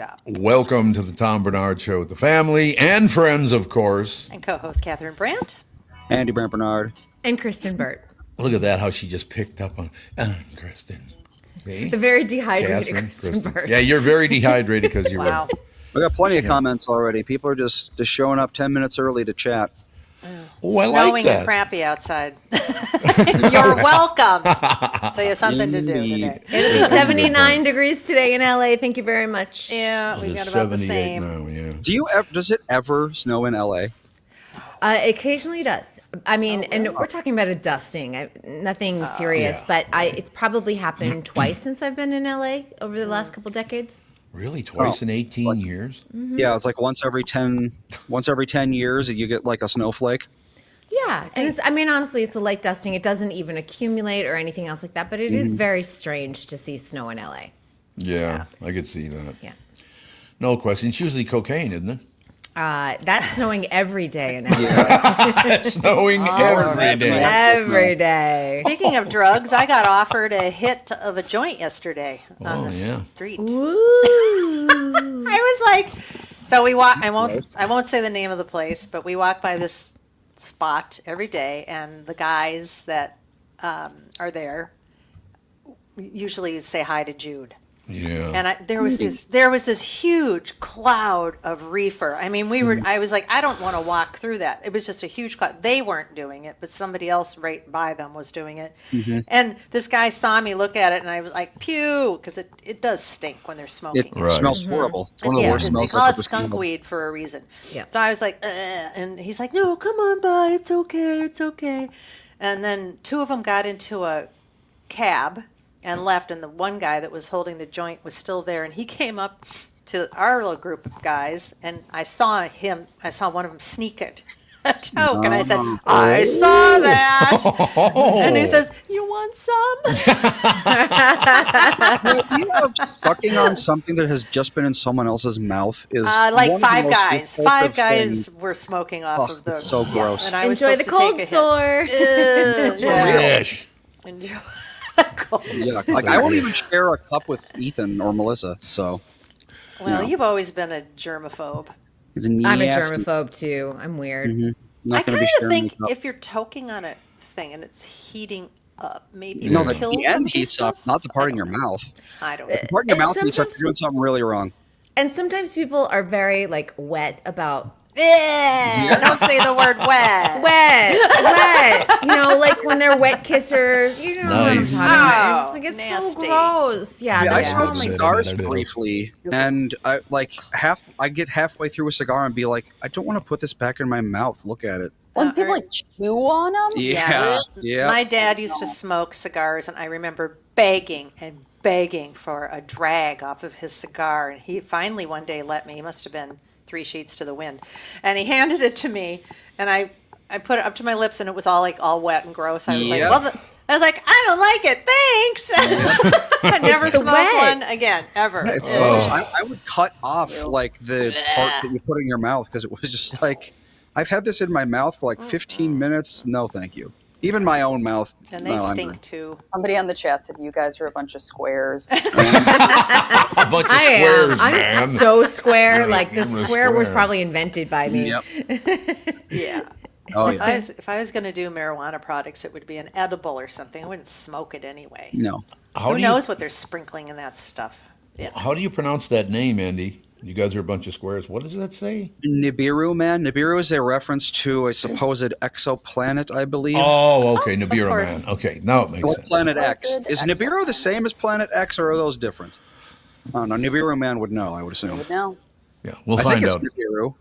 up. Welcome to the Tom Bernard Show with the family and friends, of course. And co-host Catherine Brandt. Andy Brandt Bernard. And Kristyn Burtt. Look at that, how she just picked up on Kristyn. See? The very dehydrated Catherine, Kristyn Burtt. Yeah, you're very dehydrated because you're... Wow. We got plenty of comments already. People are just showing up 10 minutes early to chat. Oh, I Snowing like that. and crappy outside. You're welcome. So you have something to do today. It'll be 79 degrees today in LA. Thank you very much. Yeah, we It's got about the 78 same. now, yeah. Does it ever snow in LA? Occasionally does. I mean, and we're talking about a dusting. Nothing serious, Yeah. but it's probably happened twice since I've been in LA over the last couple decades. Really? Twice in 18 years? Yeah, it's like once every 10 years you get like a snowflake. Yeah, and it's, I mean, honestly, it's a light dusting. It doesn't even accumulate or anything else like that, but it is very strange to see snow in LA. Yeah, I could see that. Yeah. No question. It's usually cocaine, isn't it? That's snowing every day in LA. It's snowing every day. Every day. Speaking of drugs, I got offered a hit of a joint yesterday on the yeah. street. Ooh. I was like, so we walk. I won't say the name of the place, but we walk by this spot every day, and the guys that are there usually say hi to Jude. Yeah. And there was this huge cloud of reefer. I mean, I was like, I don't want to walk through that. It was just a huge cloud. They weren't doing it, but somebody else right by them was doing it. And this guy saw me look at it, and I was like, pew, because it does stink when they're smoking. It smells horrible. It's one of the worst They smells call I've it ever skunk smelled. weed for a reason. Yeah. So I was like, and he's like, no, come on by. It's okay. It's okay. And then two of them got into a cab and left, and the one guy that was holding the joint was still there, and he came up to our little group of guys, and I saw one of them sneak it. A toke, and I said, I saw that. And he says, you want some? Do you have sucking on something that has just been in someone else's mouth? Is Like one of the five most guys. repulsive Five guys things. were smoking off of the. It's so gross. And I was Enjoy the supposed to cold take a hit. sore. Yes. Enjoy the cold Yeah, sore. like I won't even share a cup with Ethan or Melissa. So Well, you've always been a germaphobe. it's I'm a nasty. germaphobe too. I'm weird. Not I gonna kind be of sharing think a cup. if you're toking on a thing and it's heating up, maybe No, it'll the kill end some heats stuff. up, not the part in your mouth. I don't know. The part in your And mouth heats up, sometimes- you're doing something really wrong. And sometimes people are very like wet about Don't say the word wet. wet. You know, like when they're wet kissers. You know Nice. what I'm talking about. You're just Oh, like, it's nasty. so gross. Yeah, Yeah, I that's smoked oh my cigars briefly, and I get halfway through a cigar and be like, I don't want to put this back in my mouth. Look at it. When people right. like chew on them? Yeah. My dad used to smoke cigars, and I remember begging and begging for a drag off of his cigar. And he finally one day let me. He must have been 3 sheets to the wind. And he handed it to me, and I put it up to my lips, and it was all wet and gross. I was Yeah. like, I was like, I don't like it. Thanks. I never It's the smoked wet. one again, ever. It's Ugh. gross. I would cut off like the part that you put in your mouth because it was just like, I've had this in my mouth for like 15 minutes. No, thank you. Even my own mouth. And they no, I'm stink good. too. Somebody on the chat said you guys are a bunch of squares. A bunch of I squares, am. I'm man. so square. Yeah, Like you're the a square was square. probably invented by me. Yep. Yeah. Oh, If yeah. I was going to do marijuana products, it would be an edible or something. I wouldn't smoke it anyway. No. Who knows what they're sprinkling in that stuff? Yeah. How do you pronounce that name, Andy? You guys are a bunch of squares. What does that say? Nibiru, man. Nibiru is a reference to a supposed exoplanet, I believe. Oh, okay. Nibiru, course. man. Okay, now it makes Or sense. Planet X. Supposed Is Nibiru the same as Planet X, or are those different? Oh, no. Nibiru man would know, I would assume. No. Yeah, we'll I think find it's out. Nibiru.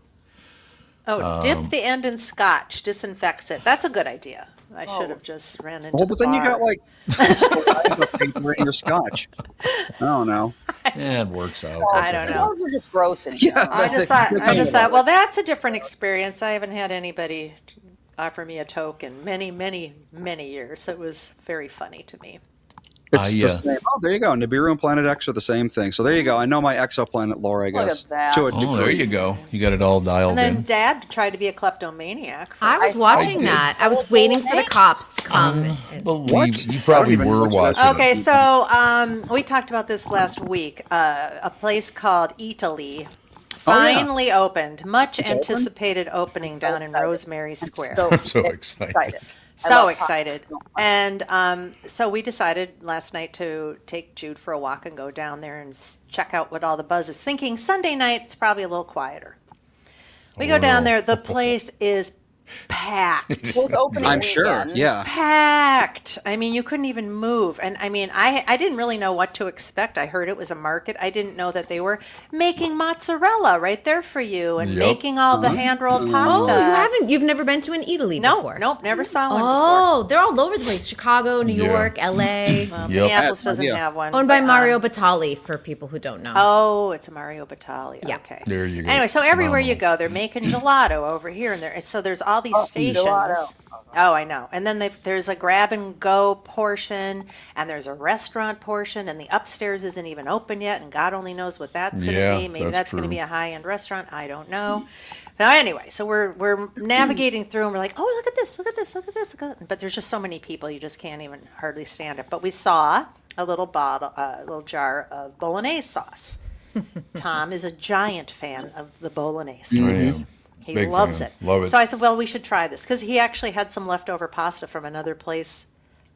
Oh, dip the end in scotch, disinfects it. That's a good idea. I should have just ran into Well, the but then you bar. got like saliva paper in your scotch. I don't know. Yeah, it works out. I don't know. Cigars are just gross in Yeah. I just thought, well, that's a different experience. I haven't had anybody offer me a toke in many, many, many years. It was very funny to me. It's the same. Oh, there you go. Nibiru and Planet X are the same thing. So there you go. I know my exoplanet lore, I Look guess. at that. To a degree. Oh, there you go. You got it all dialed And then in. Dad tried to be a kleptomaniac. I was watching did. that. I was waiting for the cops to come. Believe you probably I don't even were know what watching. Okay, it. so we talked about this last week. A place called Eataly finally opened. Much It's open? anticipated opening down in excited. Rosemary I'm Square. So excited. I So love excited. pop. And so we decided last night to take Jude for a walk and go down there and check out what all the buzz is. Thinking Sunday night it's probably a little quieter. We go down there. The place is packed. It was opening I'm sure. weekend. Yeah. Packed. I mean, you couldn't even move. And I mean, I didn't really know what to expect. I heard it was a market. I didn't know that they were making mozzarella right there for you and Yep. making all the hand-rolled Oh, pasta. you've never been to an Eataly before? Nope, never saw one Oh, they're all over the place. Chicago, New Yeah. York, LA. before. Yep. Minneapolis I had doesn't no idea. have one. Owned by but, Mario Batali, for people who don't know. Oh, it's a Mario Batali. Yeah. Okay. There you go. Anyway, so everywhere you Phenomenal. go, they're making gelato over here, and there. So there's all these stations. gelato. Oh, I know. And then there's a grab and go portion, and there's a restaurant portion, and the upstairs isn't even open yet, and God only knows what that's going to Yeah, be. Maybe that's that's going to true. be a high end restaurant. I don't know. Now, anyway, so we're navigating through, and we're like, oh, look at this, look at this, look at this, look at this. But there's just so many people, you just can't even hardly stand it. But we saw a little bottle, a little jar of Bolognese sauce. Tom is a giant fan of the Bolognese I sauce. am. He Big loves fan. it. Love it. So I said, well, we should try this because he actually had some leftover pasta from another place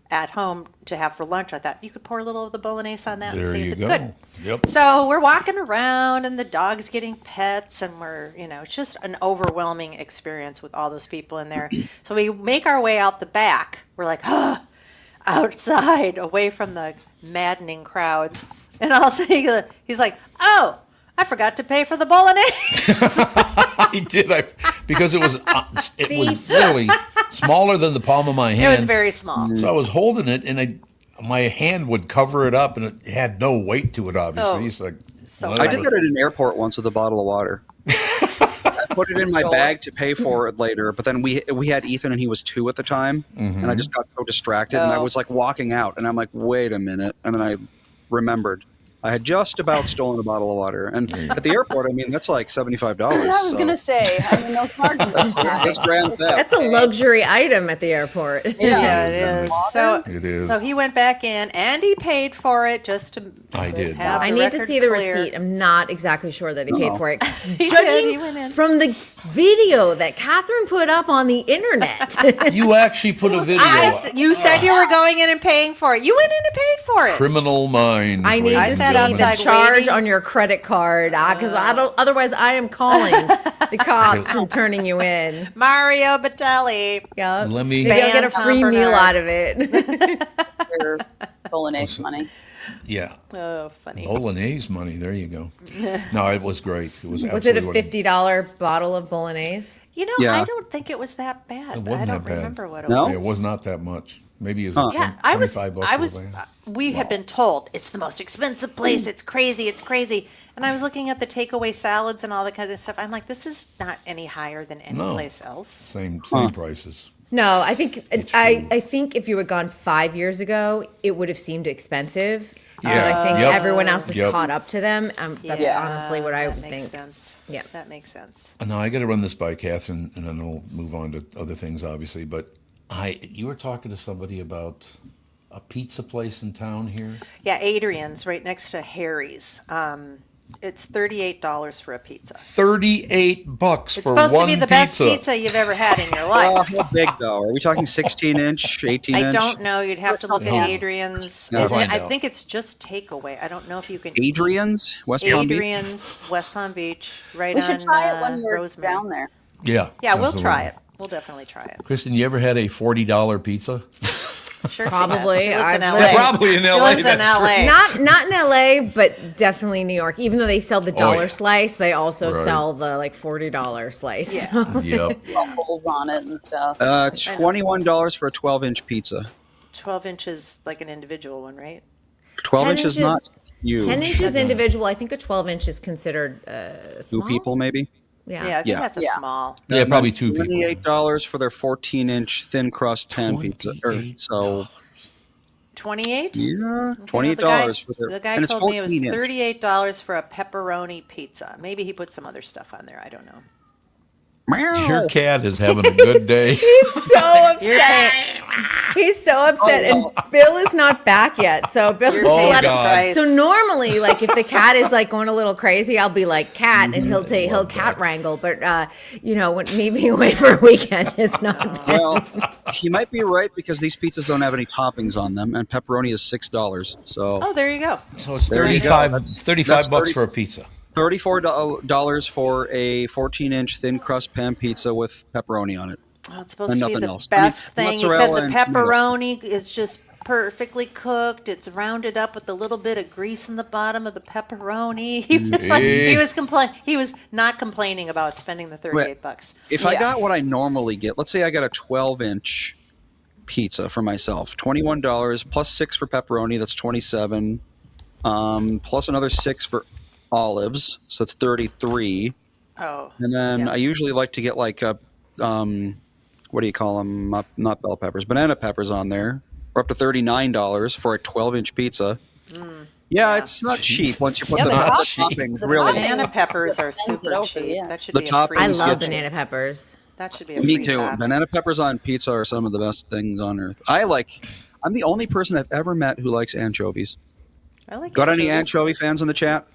at home to have for lunch. I thought you could pour a little of the Bolognese on that There and see you if it's go. good. Yep. So we're walking around and the dog's getting pets and we're, it's just an overwhelming experience with all those people in there. So we make our way out the back. We're like, outside, away from the maddening crowds. And all of a sudden he's like, oh, I forgot to pay for the Bolognese. I did. Because it was literally smaller than the palm of my hand. It was very small. So I was holding it, and my hand would cover it up, and it had no weight to it. Obviously, Oh, it's like so whatever. I did that at an airport once with a bottle of water. I put it in my bag to pay for it later, but then we had Ethan and he was 2 at the time, and I just got so distracted and I was like walking out and I'm like, wait a minute, and then I remembered I had just about stolen a bottle of water, and at the airport, I mean that's like $75. I was gonna say, I mean, those margins are That's grand theft. That's a luxury item at the airport. Yeah, it is. So It is. So he went back in and he paid for it just to. I did. have I the need to record see the clear. receipt. I'm not exactly sure that he paid for it. He Judging went in. from the video that Catherine put up on the internet. You actually put a video. You said you were going in and paying for it. You went in and paid for it. Criminal minds. I need ladies to and sat see gentlemen. the outside charge waiting. on your credit card because I don't. Otherwise, I am calling the cops and turning you in. Mario Batali. Yeah. Let me. Maybe I'll get a Tom free Bernard. meal out of it. Your Bolognese money. Yeah. Oh, funny. Bolognese money. There you go. No, it was great. It was. Was it a absolutely $50 bottle of bolognese? Yeah. I don't think it was that bad. It wasn't I don't that bad. remember what it No? was. It was not that much. Maybe it was Yeah, I was. 25 bucks I for was. the bag. We had been told it's the most expensive place. It's crazy. It's crazy. And I was looking at the takeaway salads and all that kind of stuff. I'm like, this is not any higher than any No. place else. Same prices. No, I think I think if you had gone 5 years ago, it would have seemed expensive. But Yeah. I think Yep. everyone else has Yep. caught up to them. That's Yeah, honestly what I that would makes think. sense. Yeah. That makes sense. Now I got to run this by Catherine, and then we'll move on to other things, obviously. But you were talking to somebody about a pizza place in town here. Yeah, Adrian's right next to Harry's. It's $38 for a pizza. $38 It's for supposed to one be the pizza. best pizza you've ever had in your life. How big though? Are we talking 16-inch, 18-inch? I don't know. You'd have to look at Yeah. Adrian's. We'll find I out. think it's just takeaway. I don't know if you can. Adrian's, West Palm Beach. Adrian's, West Palm Beach, right We on should try it when we're Rosemary. down there. Yeah. Yeah, we'll absolutely. try it. We'll definitely try it. Kristyn, you ever had a $40 pizza? Sure, she Probably. has. She lives in I've- LA. Probably in She LA, lives in that's LA. Not in LA, but definitely New York. Even though they sell the dollar yeah. slice, they also Right. sell the like $40 slice. Yeah. Yep. Waffles on it and stuff. $21 for a 12-inch pizza. 12 inches, like an individual one, right? 12 10 inches inches- not huge. 10 inches individual. I think a 12 inch is considered Two small. people maybe. Yeah, I think Yeah. that's a Yeah. small. Yeah, probably 2 people. $28 for their 14-inch thin crust pan pizza. So $28? Yeah, Okay, $28 for the guy and it's told me it was 14 inch. $38 for a pepperoni pizza. Maybe he put some other stuff on there. I don't know. Your Meow. cat is having a good day. He's so You're upset. paying, He's so upset, Oh, and Bill is not back yet. So Bill you're is Oh, paying let his God. price. So normally, like if the cat is like going a little crazy, I'll be like cat, and he'll love cat that. wrangle. But when me being away for a weekend is not. Well, he might be right because these pizzas don't have any toppings on them, and pepperoni is $6. So Oh, there you go. So it's There you go. 35, That's- 35 that's bucks 30 for a pizza. $34 for a 14-inch thin crust pan pizza with pepperoni on it. Oh, it's supposed And to be nothing the else. I mean, best thing. He said mozzarella the and tomatoes. pepperoni is just perfectly cooked. It's rounded up with a little bit of grease in the bottom of the pepperoni. He was like, he was not complaining about spending the $38. If I Yeah. got what I normally get, let's say I got a 12-inch pizza for myself, $21 plus 6 for pepperoni, that's 27, plus another 6 for olives, so that's 33. Oh, And then yeah. I usually like to get like a, what do you call them? Not bell peppers, banana peppers on there. We're up to $39 for a 12-inch pizza. Yeah, it's not cheap once you put Yeah, the the top top- toppings. the Really, toppings- banana peppers are Sends it super over, cheap. yeah. That should The be a top- free. I Things love get- banana peppers. That should be a me free too. top. Banana peppers on pizza are some of the best things on earth. I'm the only person I've ever met who likes anchovies. I like Got any anchovies. anchovy fans in the chat?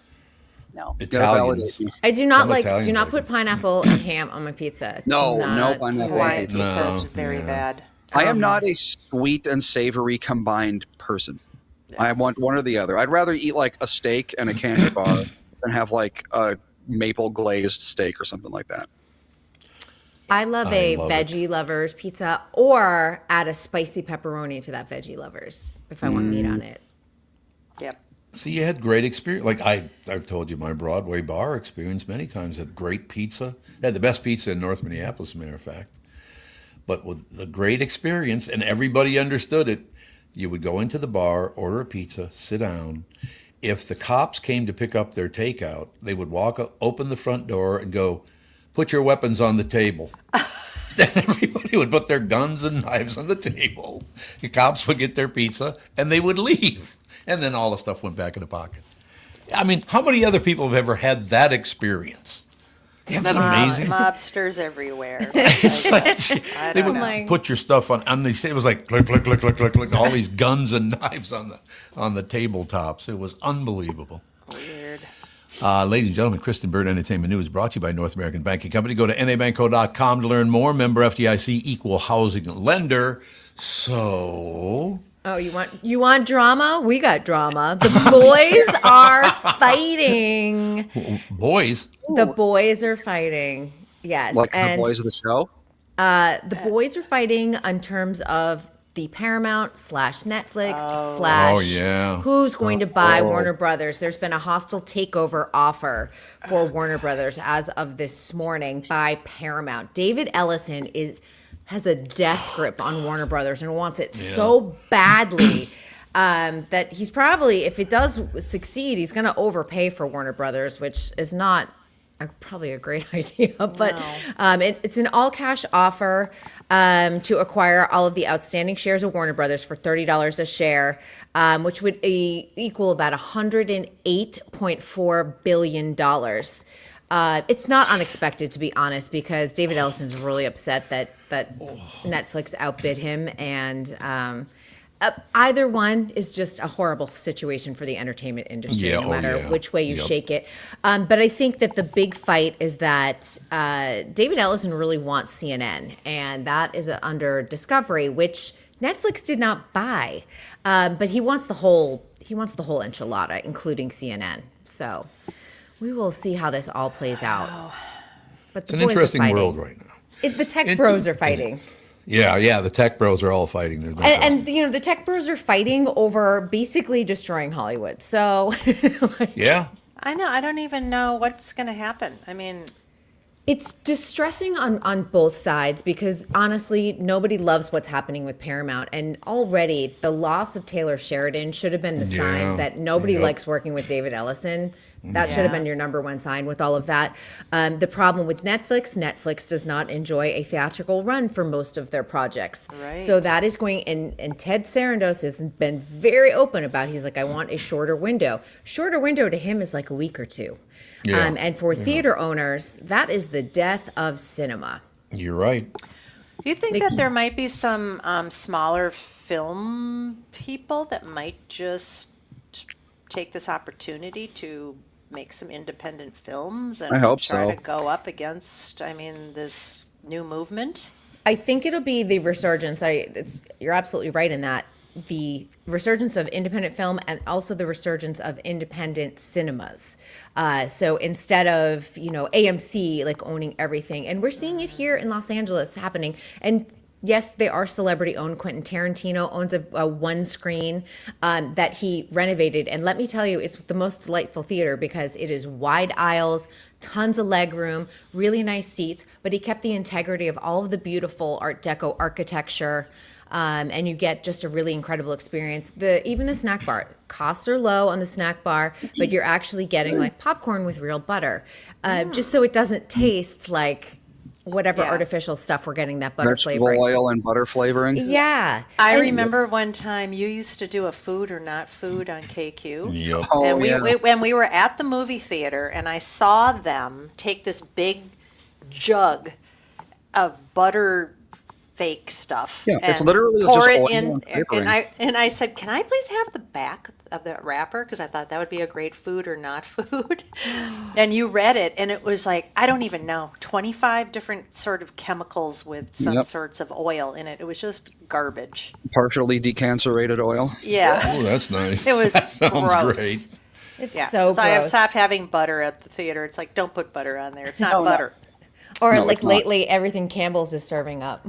No. Gotta Italians. validate me. I do not Some like. Italians Do not like put it. pineapple and ham on my pizza. No, Do no not pineapple. do Hawaiian it. pizza is No, very yeah. bad. I am not a sweet and savory combined person. I want one or the other. I'd rather eat like a steak and a candy bar than have like a maple glazed steak or something like that. I love I a love veggie lovers pizza, or add a spicy pepperoni to that veggie lovers if I want meat on it. Yep. So you had great experience. Like I've told you, my Broadway bar experience many times had great pizza. Had the best pizza in North Minneapolis, as a matter of fact. But with the great experience, and everybody understood it, you would go into the bar, order a pizza, sit down. If the cops came to pick up their takeout, they would open the front door and go, "Put your weapons on the table." Then everybody would put their guns and knives on the table. The cops would get their pizza, and they would leave. And then all the stuff went back in the pocket. I mean, how many other people have ever had that experience? Isn't that amazing? Mobsters everywhere. I They don't would know. put your stuff on, and they say it was like click, click, click, click, click, click, all these guns and knives on the tabletops. It was unbelievable. Weird. Ladies and gentlemen, Kristyn Burtt Entertainment News brought to you by North American Banking Company. Go to nabanco.com to learn more. Member FDIC, equal housing lender. So, Oh, you want drama? We got drama. The boys are fighting. boys, The boys are fighting. Yes, Like the and boys of the show. the boys are fighting in terms of the Paramount / Netflix / Oh, yeah. who's going to buy Warner Brothers. There's been a hostile takeover offer for Warner Brothers as of this morning by Paramount. David Ellison has a death grip on Warner Brothers and wants it so badly that he's probably, if it does succeed, he's going to overpay for Warner Brothers, which is not probably a great idea, but it's an all-cash offer to acquire all of the outstanding shares of Warner Brothers for $30 a share, which would equal about $108.4 billion. It's not unexpected, to be honest, because David Ellison's really upset that Netflix outbid him, and either one is just a horrible situation for the entertainment industry, Yeah, no matter yeah. which way you Yep. shake it. But I think that the big fight is that David Ellison really wants CNN, and that is under Discovery, which Netflix did not buy. But he wants the whole enchilada, including CNN. So we will see how this all plays out. But it's an interesting world right now. The tech bros are fighting. Yeah, the tech bros are all fighting. There's no question. And the tech bros are fighting over basically destroying Hollywood. So Yeah. I know. I don't even know what's going to happen. I mean, It's distressing on both sides because honestly, nobody loves what's happening with Paramount. And already the loss of Taylor Sheridan should have been the sign that nobody likes working with David Ellison. That should have been your number one sign with all of that. The problem with Netflix does not enjoy a theatrical run for most of their projects. Right. So that is going, and Ted Sarandos has been very open about, he's like, I want a shorter window. Shorter window to him is like a week or two. Yeah. And for theater owners, that is the death of cinema. You're right. Do you think that there might be some smaller film people that might just take this opportunity to make some independent films and I hope try so. to go up against, this new movement? I think it'll be the resurgence. You're absolutely right in that. The resurgence of independent film and also the resurgence of independent cinemas. So instead of, AMC like owning everything, and we're seeing it here in Los Angeles happening. And yes, they are celebrity owned. Quentin Tarantino owns a one screen that he renovated. And let me tell you, it's the most delightful theater because it is wide aisles, tons of leg room, really nice seats, but he kept the integrity of all of the beautiful Art Deco architecture. And you get just a really incredible experience. Even the snack bar, costs are low on the snack bar, but you're actually getting like popcorn with real butter, just so it doesn't taste like whatever artificial stuff we're getting that butter Vegetable flavor. oil and butter flavoring. Yeah. I remember one time you used to do a food or not food on KQ. Yep. Oh, And yeah. when we were at the movie theater, and I saw them take this big jug of butter fake stuff. Yeah, it's and literally pour just it oil in. and flavoring. And I said, "Can I please have the back of the wrapper?" Because I thought that would be a great food or not food. And you read it, and it was like, I don't even know, 25 different sort of chemicals with some Yep. sorts of oil in it. It was just garbage. Partially decancerated oil. Yeah, Oh, that's nice. it was That sounds gross. great. It's Yeah, so I have gross. stopped having butter at the theater. It's like, don't put butter on there. It's not Oh, no. butter. Or No, like it's not. lately, everything Campbell's is serving up.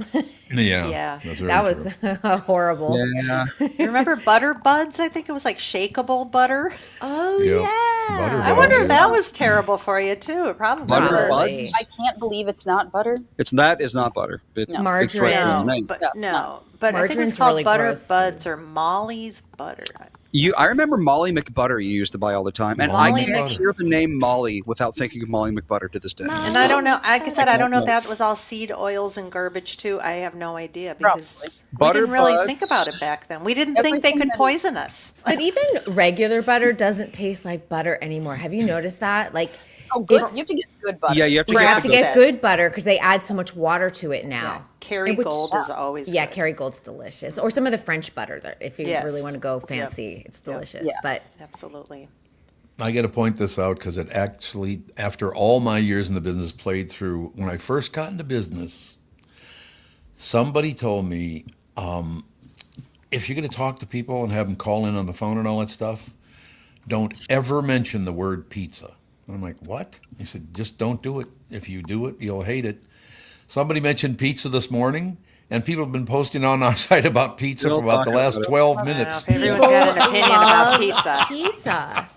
Yeah. Yeah. That's very That was true. horrible. Yeah. You remember Butter Buds? I think it was like shakeable butter. Oh, Yep. yeah. Butter I wonder if Buds, that was terrible for you too. It probably Butter was. Buds? I can't believe it's not butter. That is not butter. It's Margarine. right from the No, name. but Yeah, no, but I think Margarine's it's called really Butter gross. Buds or Molly's Butter. I remember Molly McButter you used to buy all the time, and Molly I can't Mc- hear the name Molly without thinking of Molly McButter to this day. And I don't know. Like I said, I don't know if that was all seed oils and garbage too. I have no idea because we Butter didn't really Buds. think about it back then. We didn't think they Everything could that- poison us. But even regular butter doesn't taste like butter anymore. Have you noticed that? Like, Oh, good. It's- You have to get good butter. Yeah, you have to you get have to the get good butter because they add so much water to it now. Kerry Which- Gold is always Yeah, good. Kerry Gold's delicious. Or some of the French butter that if you Yes. really want to go fancy, it's delicious. Yes. But Absolutely. I got to point this out because it actually, after all my years in the business, played through. When I first got into business, somebody told me, if you're going to talk to people and have them call in on the phone and all that stuff, don't ever mention the word pizza. And I'm like, what? He said, just don't do it. If you do it, you'll hate it. Somebody mentioned pizza this morning, and people have been posting on our site about pizza Still for about the talking last about it. 12 I don't know minutes. if everyone's got an opinion about love pizza. Pizza.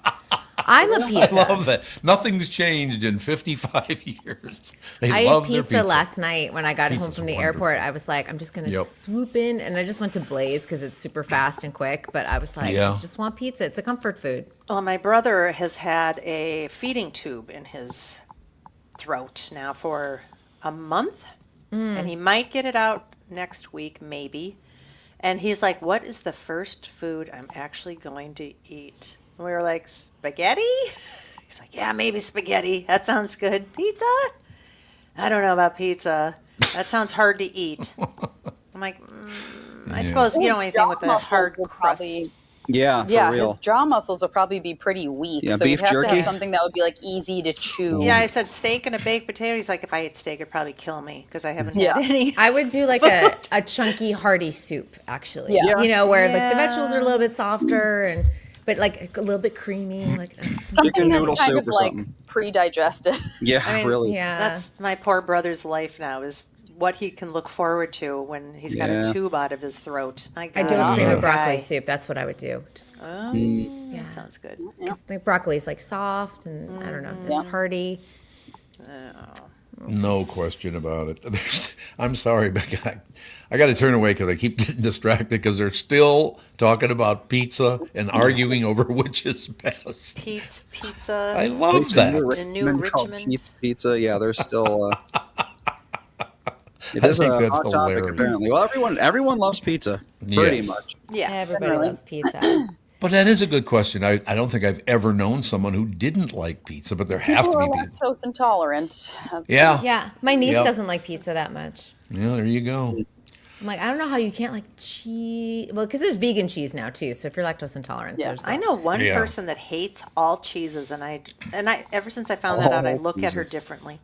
I love pizza. I love that. Nothing's changed in 55 years. They I love ate their pizza last night when I got home Pizza's from the wonderful. airport. I was like, I'm just going to Yep. swoop in. And I just went to Blaze because it's super fast and quick. But I was like, Yeah. I just want pizza. It's a comfort food. Well, my brother has had a feeding tube in his throat now for a month, and he might get it out next week, maybe. And he's like, "What is the first food I'm actually going to eat?" And we were like, "Spaghetti?" He's like, "Yeah, maybe spaghetti. That sounds good. Pizza? I don't know about pizza. That sounds hard to eat." I'm like, I suppose you know anything with the Jaw hard muscles will crust. probably- Yeah, for Yeah, real. his jaw muscles will probably be pretty weak. Yeah, so beef you'd have to jerky? have something that would be like easy to chew. Yeah, I said steak and a baked potato. He's like, if I ate steak, it'd probably kill me because I haven't Yeah. had any. I would do like a chunky, hearty soup, actually. Yeah. You know, where like Yeah. the vegetables are a little bit softer but like a little bit creamy. Like Chicken Something noodle that's kind soup of or like something. pre-digested. Yeah, I mean, really. yeah. That's my poor brother's life now is what he can look forward to when he's got Yeah. a tube out of his throat. My I God. do a creamy poor broccoli guy. soup. That's what I would do. Just Oh, Yeah. that sounds good. like broccoli is like soft and I don't know, it's hearty. No question about it. I'm sorry, Becca. I got to turn away because I keep getting distracted because they're still talking about pizza and arguing over which is best. Pete's Pizza. I love that. The New called Richmond. Pete's Pizza. Yeah, there's still. It I is think a that's hot topic hilarious. apparently. Well, everyone loves pizza pretty Yes. much. Yeah. Everybody Really? loves pizza. But that is a good question. I don't think I've ever known someone who didn't like pizza, but there have to People be are people. lactose intolerant. Yeah. Yeah, my niece Yep. doesn't like pizza that much. Yeah, there you go. I'm like, I don't know how you can't like cheese. Well, because there's vegan cheese now too. So if you're lactose intolerant, Yeah. there's that. I know one Yeah. person that hates all cheeses, and I ever since I found that out, I All look at her cheeses. differently.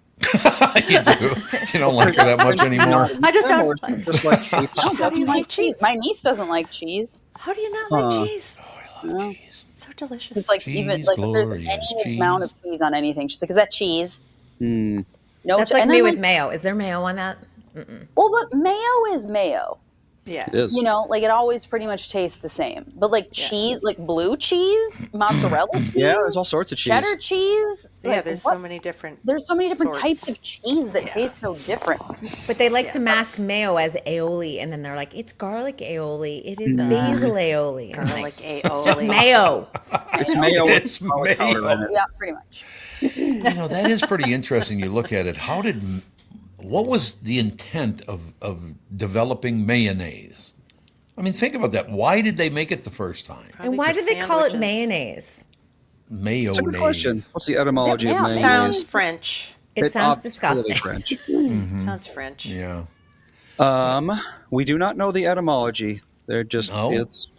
You do. You don't like her that much anymore. I just don't. Just like hates How do Doesn't you like like cheese? cheese. My niece doesn't like cheese. How do you not like Huh. cheese? I love cheese. So delicious. It's like Cheese, even like if there's glorious any amount of cheese on anything, she's like, "Is that cheese?" No, That's che-" like and me I'm with like, mayo. Is there mayo on that? well, but mayo is mayo. yeah. it is. You know, like it always pretty much tastes the same. But like cheese, like blue cheese, mozzarella cheese, Yeah, there's all sorts of cheese. cheddar cheese. Yeah, like, there's what? so many different. There's so many different sorts. types of cheese that taste so different. But they like to mask mayo as aioli, and then they're like, "It's garlic aioli. It is basil aioli." I'm Garlic like, aioli. it's just mayo. It's mayo with It's garlic powder in mayo. it. Yeah, pretty much. You know, that is pretty interesting. You look at it. What was the intent of developing mayonnaise? I mean, think about that. Why did they make it the first time? And why for did they call it sandwiches. mayonnaise? That's a good Mayonnaise. question. What's the etymology Yeah, of mayonnaise? Sounds French. It sounds it's clearly disgusting. French. Sounds French. Yeah. We do not know the etymology. They're just No?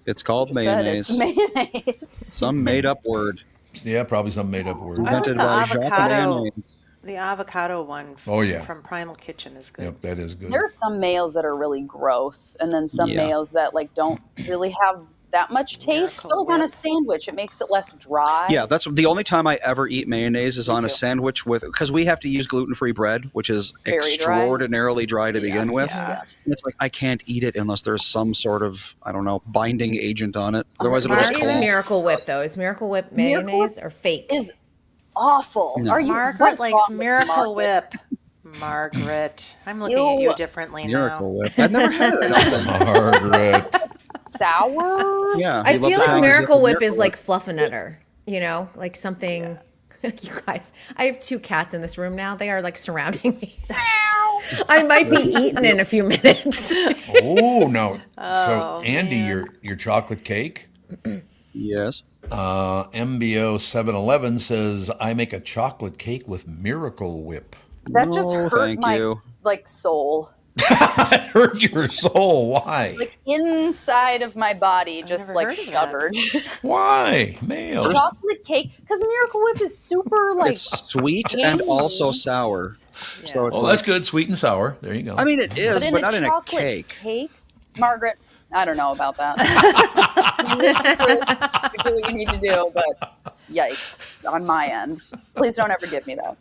it's called Said mayonnaise. it's mayonnaise. Some made up word Yeah, probably some made up word. I like invented the by Jacques avocado. Mayonnaise. The avocado one Oh, yeah. from Primal Kitchen is good. Yep, that is good. There are some mayos that are really gross, and then some Yeah. mayos that like don't really have that much taste. Miracle But like on a Whip. sandwich, it makes it less dry. Yeah, that's the only time I ever eat mayonnaise is on a too. sandwich with because we have to use gluten-free bread, which is Very dry. extraordinarily dry to begin with. yeah. And it's like I can't eat it unless there's some sort of binding agent on it. Otherwise, it'll Mark just is collapse. Miracle Whip though. Is Miracle Whip Miracle mayonnaise or fake? Is awful. No. Are you Margaret what's likes wrong with Miracle Margaret? Whip. Margaret, I'm looking at Ew. you differently Miracle now. Whip. I've never had it. I don't think. Margaret. Sour. Yeah, I he loves feel the like sound Miracle of Whip is Miracle like Fluffernutter, you know, like something. You guys, I have 2 cats in this room now. They are like surrounding me. I might be eaten in a few minutes. Oh no! So Andy, your chocolate cake. Yes. MBO 711 says I make a chocolate cake with Miracle Whip. That just No, hurt thank my you. like soul. That hurt your soul. Why? Like inside of my body just never like heard of that. shuddered. Why? Mayo. Chocolate cake because Miracle Whip is super like It's sweet and also tangy. sour. So it's Oh, like, that's good. Sweet and sour. There you go. I mean, it is, but in but a not in a chocolate cake. Margaret, I don't know about that. You do what you need to do, but yikes on my end. Please don't ever give me that.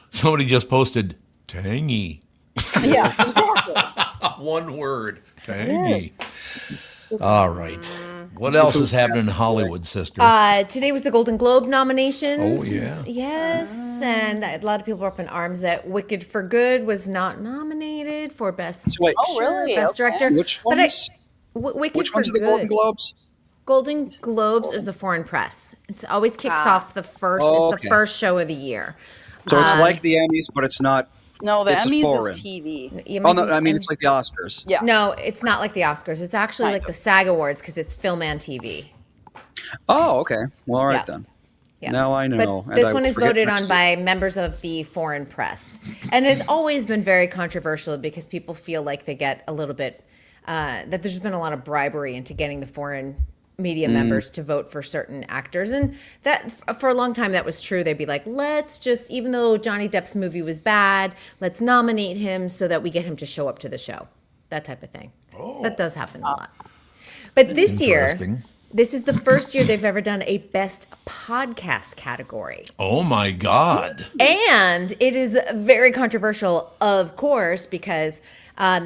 Somebody just posted tangy. Yeah, exactly. One word. Tangy. All right. What else is happening in Hollywood, sister? Today was the Golden Globe nominations. Oh, yeah. Yes, and a lot of people were up in arms that Wicked for Good was not nominated for Best So wait, Oh, really? Best Okay. Director. which But ones? Wicked Which for ones are the Good. Golden Globes? Golden Globes is the foreign press. It always kicks Ah. off the first. Oh, It's the okay. first show of the year. So it's like the Emmys, but it's not. No, the It's a Emmys foreign. is TV. Oh no, I mean it's like the Oscars. Yeah. No, it's not like the Oscars. It's actually Kind like of. the SAG Awards because it's film and TV. Oh, okay. Well, all right Yeah. then. Yeah. Now I know. But and this I one will is forget voted next on year. by members of the foreign press and has always been very controversial because people feel like they get a little bit, that there's been a lot of bribery into getting the foreign media members to vote for certain actors. And that for a long time that was true. They'd be like, let's just, even though Johnny Depp's movie was bad, let's nominate him so that we get him to show up to the show. That type of thing. That does happen a lot. But this year, Interesting. this is the first year they've ever done a best podcast category. Oh my God. And it is very controversial, of course, because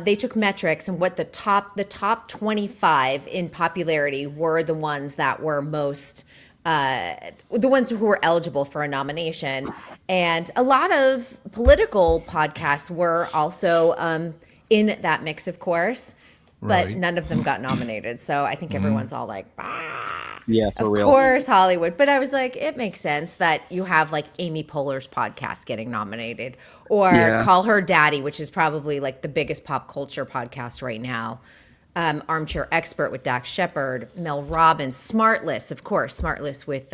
they took metrics and what the top 25 in popularity were the ones that were most the ones who were eligible for a nomination. And a lot of political podcasts were also in that mix, of course, but Right. none of them got nominated. So I think everyone's all like, Yeah, for of real. course, Hollywood. But I was like, it makes sense that you have like Amy Poehler's podcast getting nominated, or Yeah. Call Her Daddy, which is probably like the biggest pop culture podcast right now. Armchair Expert with Dax Shepard, Mel Robbins, Smartless, of course, Smartless with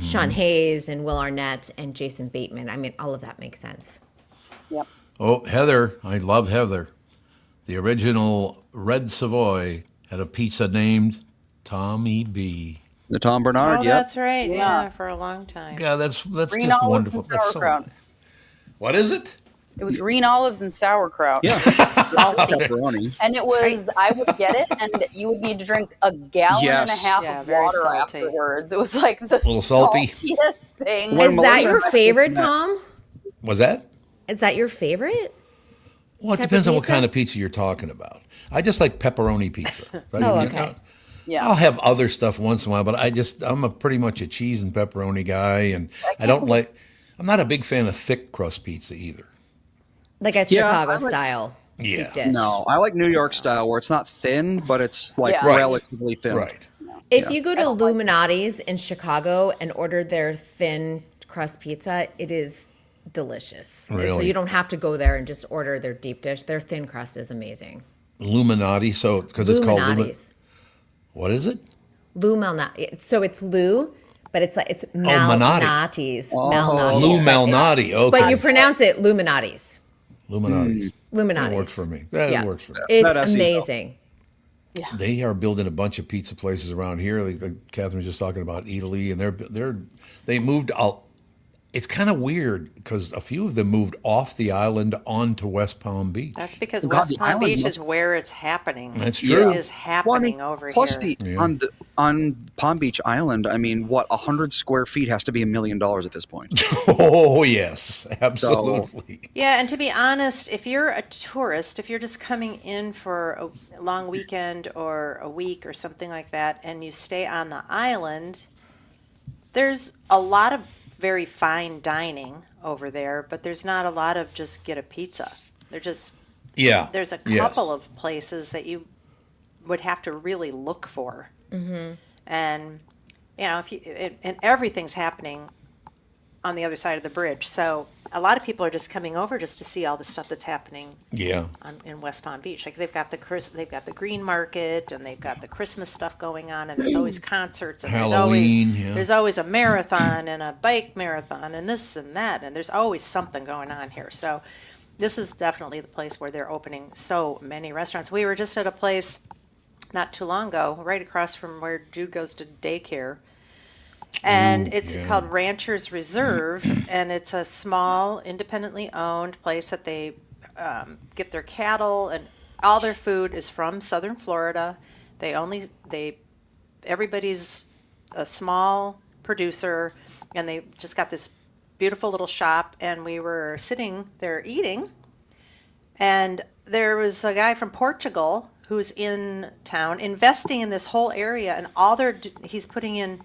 Sean Hayes and Will Arnett and Jason Bateman. I mean, all of that makes sense. Yep. Oh, Heather. I love Heather. The original Red Savoy had a pizza named Tommy B. The Tom Bernard, Oh, yep. that's right. Yeah. Yeah, for a long time. Yeah, that's Green just olives wonderful. and That's so- sauerkraut. What is it? It was green olives and sauerkraut. Yeah. Salty. Pepperoni. And it was, I would get it, and you would need to drink a gallon and a Yes. half Yeah, of very water salty. afterwards. It was like the little salty. saltiest thing. When Is that Melissa- your favorite, Tom? Was that? Is that your favorite? Well, it Type of depends on what pizza? kind of pizza you're talking about. I just like pepperoni pizza. okay. Yeah. I'll have other stuff once in a while, but I'm pretty much a cheese and pepperoni guy, and I don't like. I'm not a big fan of thick crust pizza either. Like a Yeah, Chicago I like- style Yeah. deep dish. No, I like New York style where it's not thin, but it's like Yeah. Right. relatively thin. Right. If you go to Illuminati's in Chicago and order their thin crust pizza, it is delicious. So Really? you don't have to go there and just order their deep dish. Their thin crust is amazing. Illuminati, so because it's called Illuminati's. What is it? Lou Malnati. So it's Lou, but it's like it's Malnati. Malnati's. Oh. Malnati's. Lou Malnati. Okay. But you pronounce it Illuminati's. Illuminati. Illuminati's. That works for me. That works for me. It's That SEO. amazing. They are building a bunch of pizza places around here. Like Catherine was just talking about Eataly, and they moved out. It's kind of weird because a few of them moved off the island onto West Palm Beach. That's because God, West the Palm island Beach must- is where it's happening. That's true. It is happening over plus here. on Palm Beach Island, I mean, what 100 square feet has to be $1 million at this point. Oh yes, absolutely. Yeah, and to be honest, if you're a tourist, if you're just coming in for a long weekend or a week or something like that, and you stay on the island, there's a lot of very fine dining over there, but there's not a lot of just get a pizza. There's a Yes. couple of places that you would have to really look for. Mm-hmm. And and everything's happening on the other side of the bridge. So a lot of people are just coming over just to see all the stuff that's happening Yeah. in West Palm Beach. Like they've got the green market, and they've got the Christmas stuff going on, and there's always concerts, and Halloween, yeah. there's always a marathon and a bike marathon and this and that, and there's always something going on here. So this is definitely the place where they're opening so many restaurants. We were just at a place not too long ago, right across from where Jude goes to daycare. And it's yeah. called Ranchers Reserve, and it's a small, independently owned place that they get their cattle, and all their food is from Southern Florida. Everybody's a small producer, and they just got this beautiful little shop. And we were sitting there eating, and there was a guy from Portugal who's in town investing in this whole area, and he's putting in.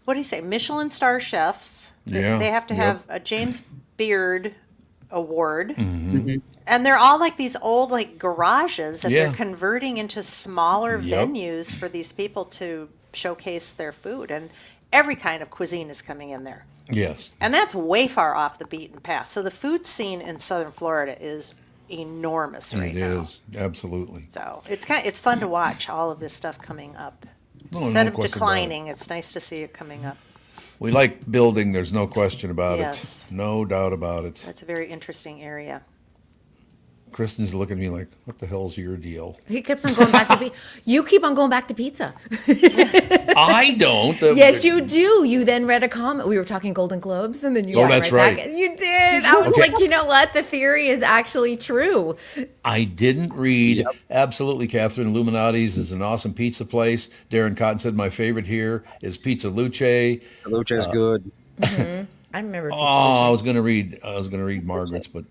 What do you say? Michelin star chefs. Yeah, They have to yep. have a James Beard award. Mm-hmm. And they're all like these old like garages that Yeah. they're converting into smaller Yep. venues for these people to showcase their food. And every kind of cuisine is coming in there. Yes. And that's way far off the beaten path. So the food scene in Southern Florida is enormous right It now. is absolutely. So it's fun to watch all of this stuff coming up. No, Instead no of question about declining, it's nice to see it coming up. We like building. There's no question about Yes. it. No doubt about it. It's a very interesting area. Kristen's looking at me like, "What the hell's your deal?" He keeps on going back to pizza. You keep on going back to pizza. I don't. Yes, you do. You then read a comment. We were talking Golden Globes, and then you Oh, went that's right right. back. You did. I was Okay. like, you know what? The theory is actually true. I didn't read. Absolutely, Catherine. Illuminati's is an awesome pizza place. Darren Cotton said my favorite here is Pizza Luce. So Luce is good. I remember. Pizza Oh, I was going to read Margaret's, but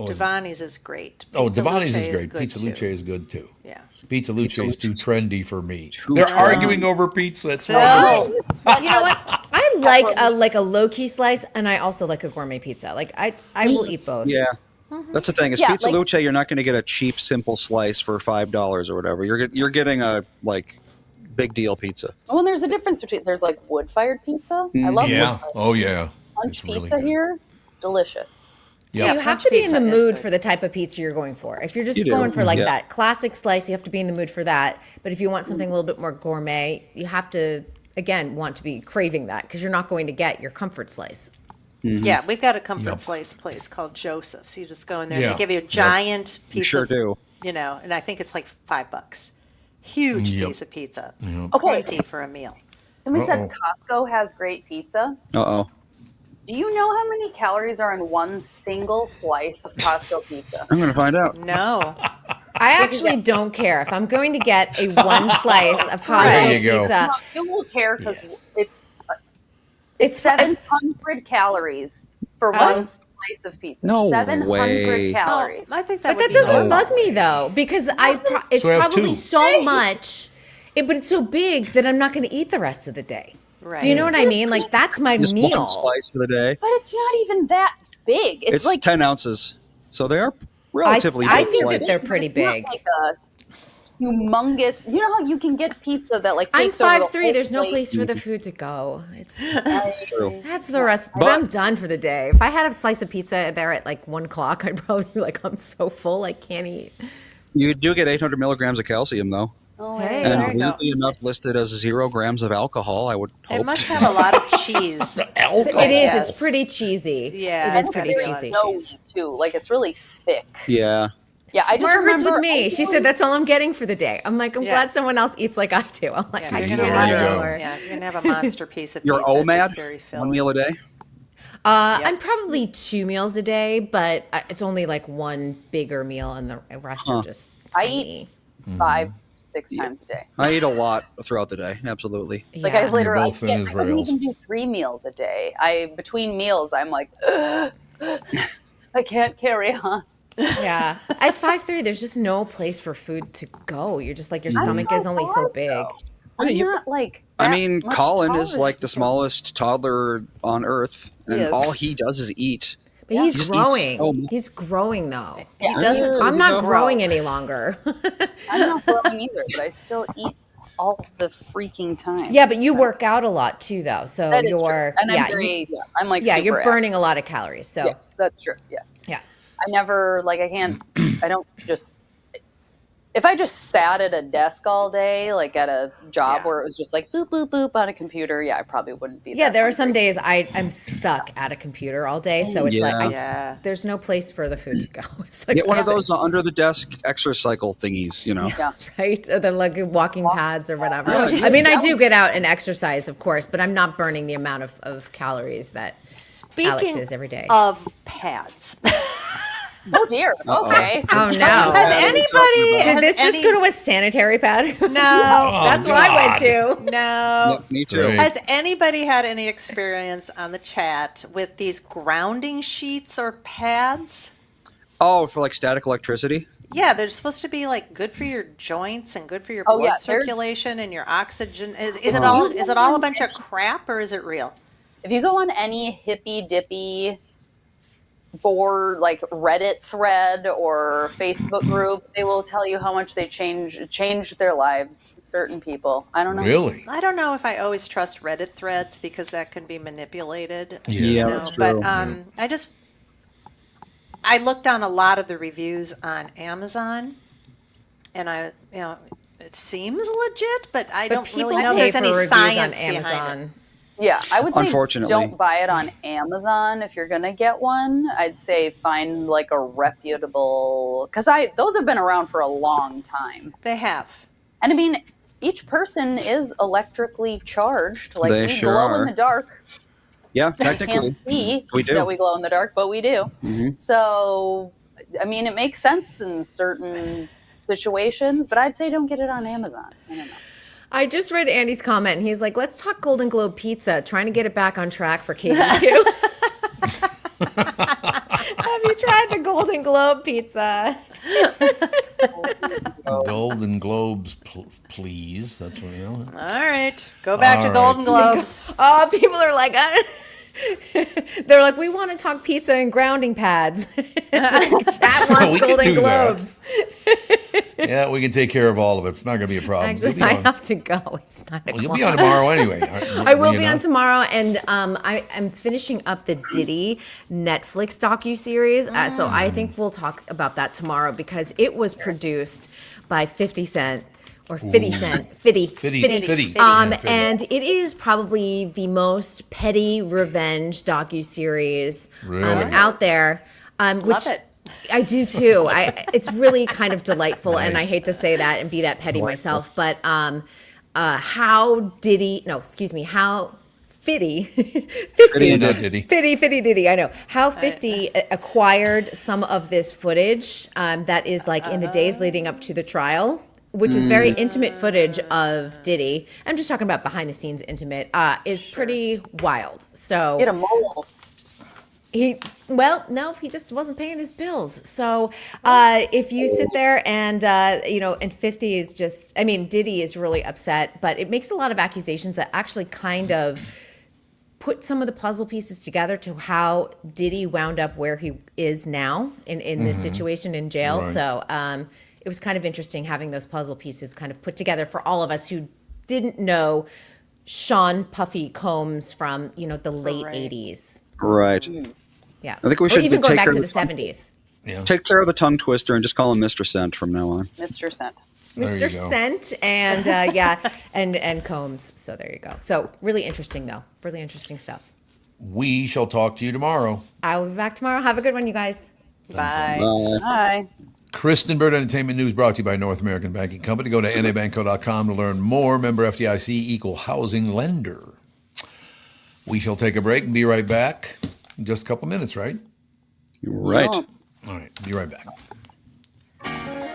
Devani's is great. Oh, Pizza Devani's Luce is great. good, Pizza Luce too. is good too. Yeah. Pizza Luce is too trendy for me. Too They're trendy. arguing over pizza. It's No. You know what? I like a low key slice, and I also like a gourmet pizza. Like I will eat both. Yeah. That's the thing. Is Yeah, Pizza like- Luce, you're not going to get a cheap, simple slice for $5 or whatever. You're getting a big deal pizza. Well, and there's a difference between there's like wood-fired pizza. I love Yeah. wood-fired. Oh yeah. Punch It's really pizza good. here, delicious. Yeah. You have punch to be in the pizza is mood good. for the type of pizza you're going for. If you're just You do, going for like yeah. that classic slice, you have to be in the mood for that. But if you want something a little bit more gourmet, you have to, again, want to be craving that because you're not going to get your comfort slice. Yeah, we've got a comfort Yep. slice place called Joseph's. You just go in there Yeah. and they give you a giant piece sure of, do. and I think it's like $5. Huge Yep. piece of pizza. Okay. Plenty for a meal. Somebody Uh-oh. said Costco has great pizza. Uh-oh. Do you know how many calories are in one single slice of Costco pizza? I'm going to find out. No. I actually don't care if I'm going to get a one slice of There Costco you go. pizza. No, you will care because Yes. it's 700 calories for one slice of pizza. No 700 way. calories. I think that But would that be doesn't normal. bug me though, because it's So I have probably two. so much, but it's so big that I'm not going to eat the rest of the day. Right. Do you know what I mean? Like that's my Just meal. one slice for the day. But it's not even that big. It's, It's like 10 ounces. So they are relatively I big think that slices. they're pretty it's not big. like a humongous. You know how you can get pizza that like I'm takes over the 5'3". whole There's no plate? place for the food to go. That's true. That's the rest. But- I'm done for the day. If I had a slice of pizza there at like 1 o'clock, I'd probably be like, I'm so full, I can't eat. You do get 800 milligrams of calcium, though. Oh, Hey, yeah. And there you go. weirdly enough, listed as 0 grams of alcohol, I would hope. It must have a lot of cheese. Alcohol. It is. Yes. It's pretty cheesy. Yeah, It is it's pretty gotta be a lot cheesy. of No, too. Like it's really thick. Yeah. Yeah, I just Margaret's remember with me. She said that's all I'm getting for the day. I'm like, I'm Yeah. glad someone else eats like I do. I'm like, Yeah, I you're can't gonna There you have go. anymore. Yeah, you're gonna have a monster piece of You're pizza. It's OMAD? very One filling. meal a day? I'm probably 2 meals a day, but it's only like one bigger meal, and the rest are just I tiny. eat 5 to 6 times a day. I eat a lot throughout the day. Absolutely. Like Yeah. I literally, both in I don't Israels. even do 3 meals a day. Between meals, I'm like, "Ugh, I can't carry on. Yeah. At 5'3", there's just no place for food to go. You're just like, your stomach is only so big. I'm you- not like. I that mean, much Colin is taller like the than you. smallest toddler on earth, and Yes. all he does is eat. But he's Just eats growing. so much. He's growing, though. Yeah, He doesn't. I'm not grow. growing any longer. I'm not growing either, but I still eat all the freaking time. Yeah, but you work out a lot, too, though. So that is true. you're, And I'm very, I'm like, yeah, super you're active. burning a lot of calories. So, Yeah, that's true. Yes. yeah. I never like I can't I don't just if I just sat at a desk all day, like at a job Yeah. where it was just like boop boop boop on a computer, yeah, I probably wouldn't be. Yeah, that there are some hungry. days I'm stuck at a computer all day. So it's Yeah. like, Yeah. there's no place for the food to go. It's like, Get one of that's those under the desk exercise cycle thingies, you know. Yeah. right? Or the like walking pads or whatever. Yeah, I mean, I do get out and exercise, of course, but I'm not burning the amount of calories that Alex Speaking is every day. of pads, Oh dear. Okay. Oh, no. has anybody? Did has this just any- go to a sanitary pad? No, That's what I went to. no. Yeah, me too. Right. Has anybody had any experience on the chat with these grounding sheets or pads? Oh, for like static electricity? Yeah, they're supposed to be like good for your joints and good for your Oh, blood yeah, there's- circulation and your oxygen. Is it all? Is it all a bunch of crap or is it real? If you go on any hippy dippy board like Reddit thread or Facebook group, they will tell you how much they changed their lives. Certain people. I don't know. Really? I don't know if I always trust Reddit threads because that can be manipulated. Yeah. Yeah, you that's know, true. but I looked on a lot of the reviews on Amazon, and it seems legit, but I But don't people really know if pay there's for any reviews science on behind it. Amazon. Yeah, I would say Unfortunately. don't buy it on Amazon if you're gonna get one. I'd say find like a reputable because those have been around for a long time. They have. And I mean, each person is electrically charged. Like They we sure glow are. in the dark. Yeah, We technically. can't see We do. that we glow in the dark, but we do. Mhm. So, I mean, it makes sense in certain situations, but I'd say don't get it on Amazon. I don't know. I just read Andy's comment, and he's like, let's talk Golden Globe pizza, trying to get it back on track for KD2. Have you tried the Golden Globe pizza. Golden Globes, please. That's what All right, go back to All Golden right. Globes. Oh, people are like, they're like, we want to talk pizza and grounding pads. Chat wants We can Golden do that. Globes. Yeah, we can take care of all of it. It's not going to be a problem. Actually, I have to go. It's 9 o'clock. You'll be on tomorrow anyway. I will be on tomorrow, and I'm finishing up the Diddy Netflix docuseries. So I think we'll talk about that tomorrow because it was produced by 50 Cent. Or 50 Cent. 50. Fitty. And it is probably the most petty revenge docuseries Really? out there. Which Love it. I do too. It's really kind of delightful, and I hate to say that and be that petty myself, but how Fitty Diddy, I know. How 50 acquired some of this footage that is like in the days leading up to the trial, which is very intimate footage of Diddy. I'm just talking about behind the scenes intimate, is pretty wild. So Get a mole. he just wasn't paying his bills. So if you sit there and and 50 is just, I mean, Diddy is really upset, but it makes a lot of accusations that actually kind of put some of the puzzle pieces together to how Diddy wound up where he is now in this situation in jail. Right. So it was kind of interesting having those puzzle pieces kind of put together for all of us who didn't know Sean Puffy Combs from, the late Right. 80s. Right. Yeah. I think we Or should even going take back care to of the the- 70s. Yeah. Take care of the tongue twister and just call him Mr. Cent from now on. Mr. Scent. There you Mr. go. Cent and and Combs. So there you go. So really interesting though. Really interesting stuff. We shall talk to you tomorrow. I will be back tomorrow. Have a good one, you guys. Bye. Hi. Kristyn Burtt Entertainment News brought to you by North American Banking Company. Go to nabanco.com to learn more. Member FDIC, equal housing lender. We shall take a break and be right back in just a couple minutes, right? You're right. Yeah. All right, be right back.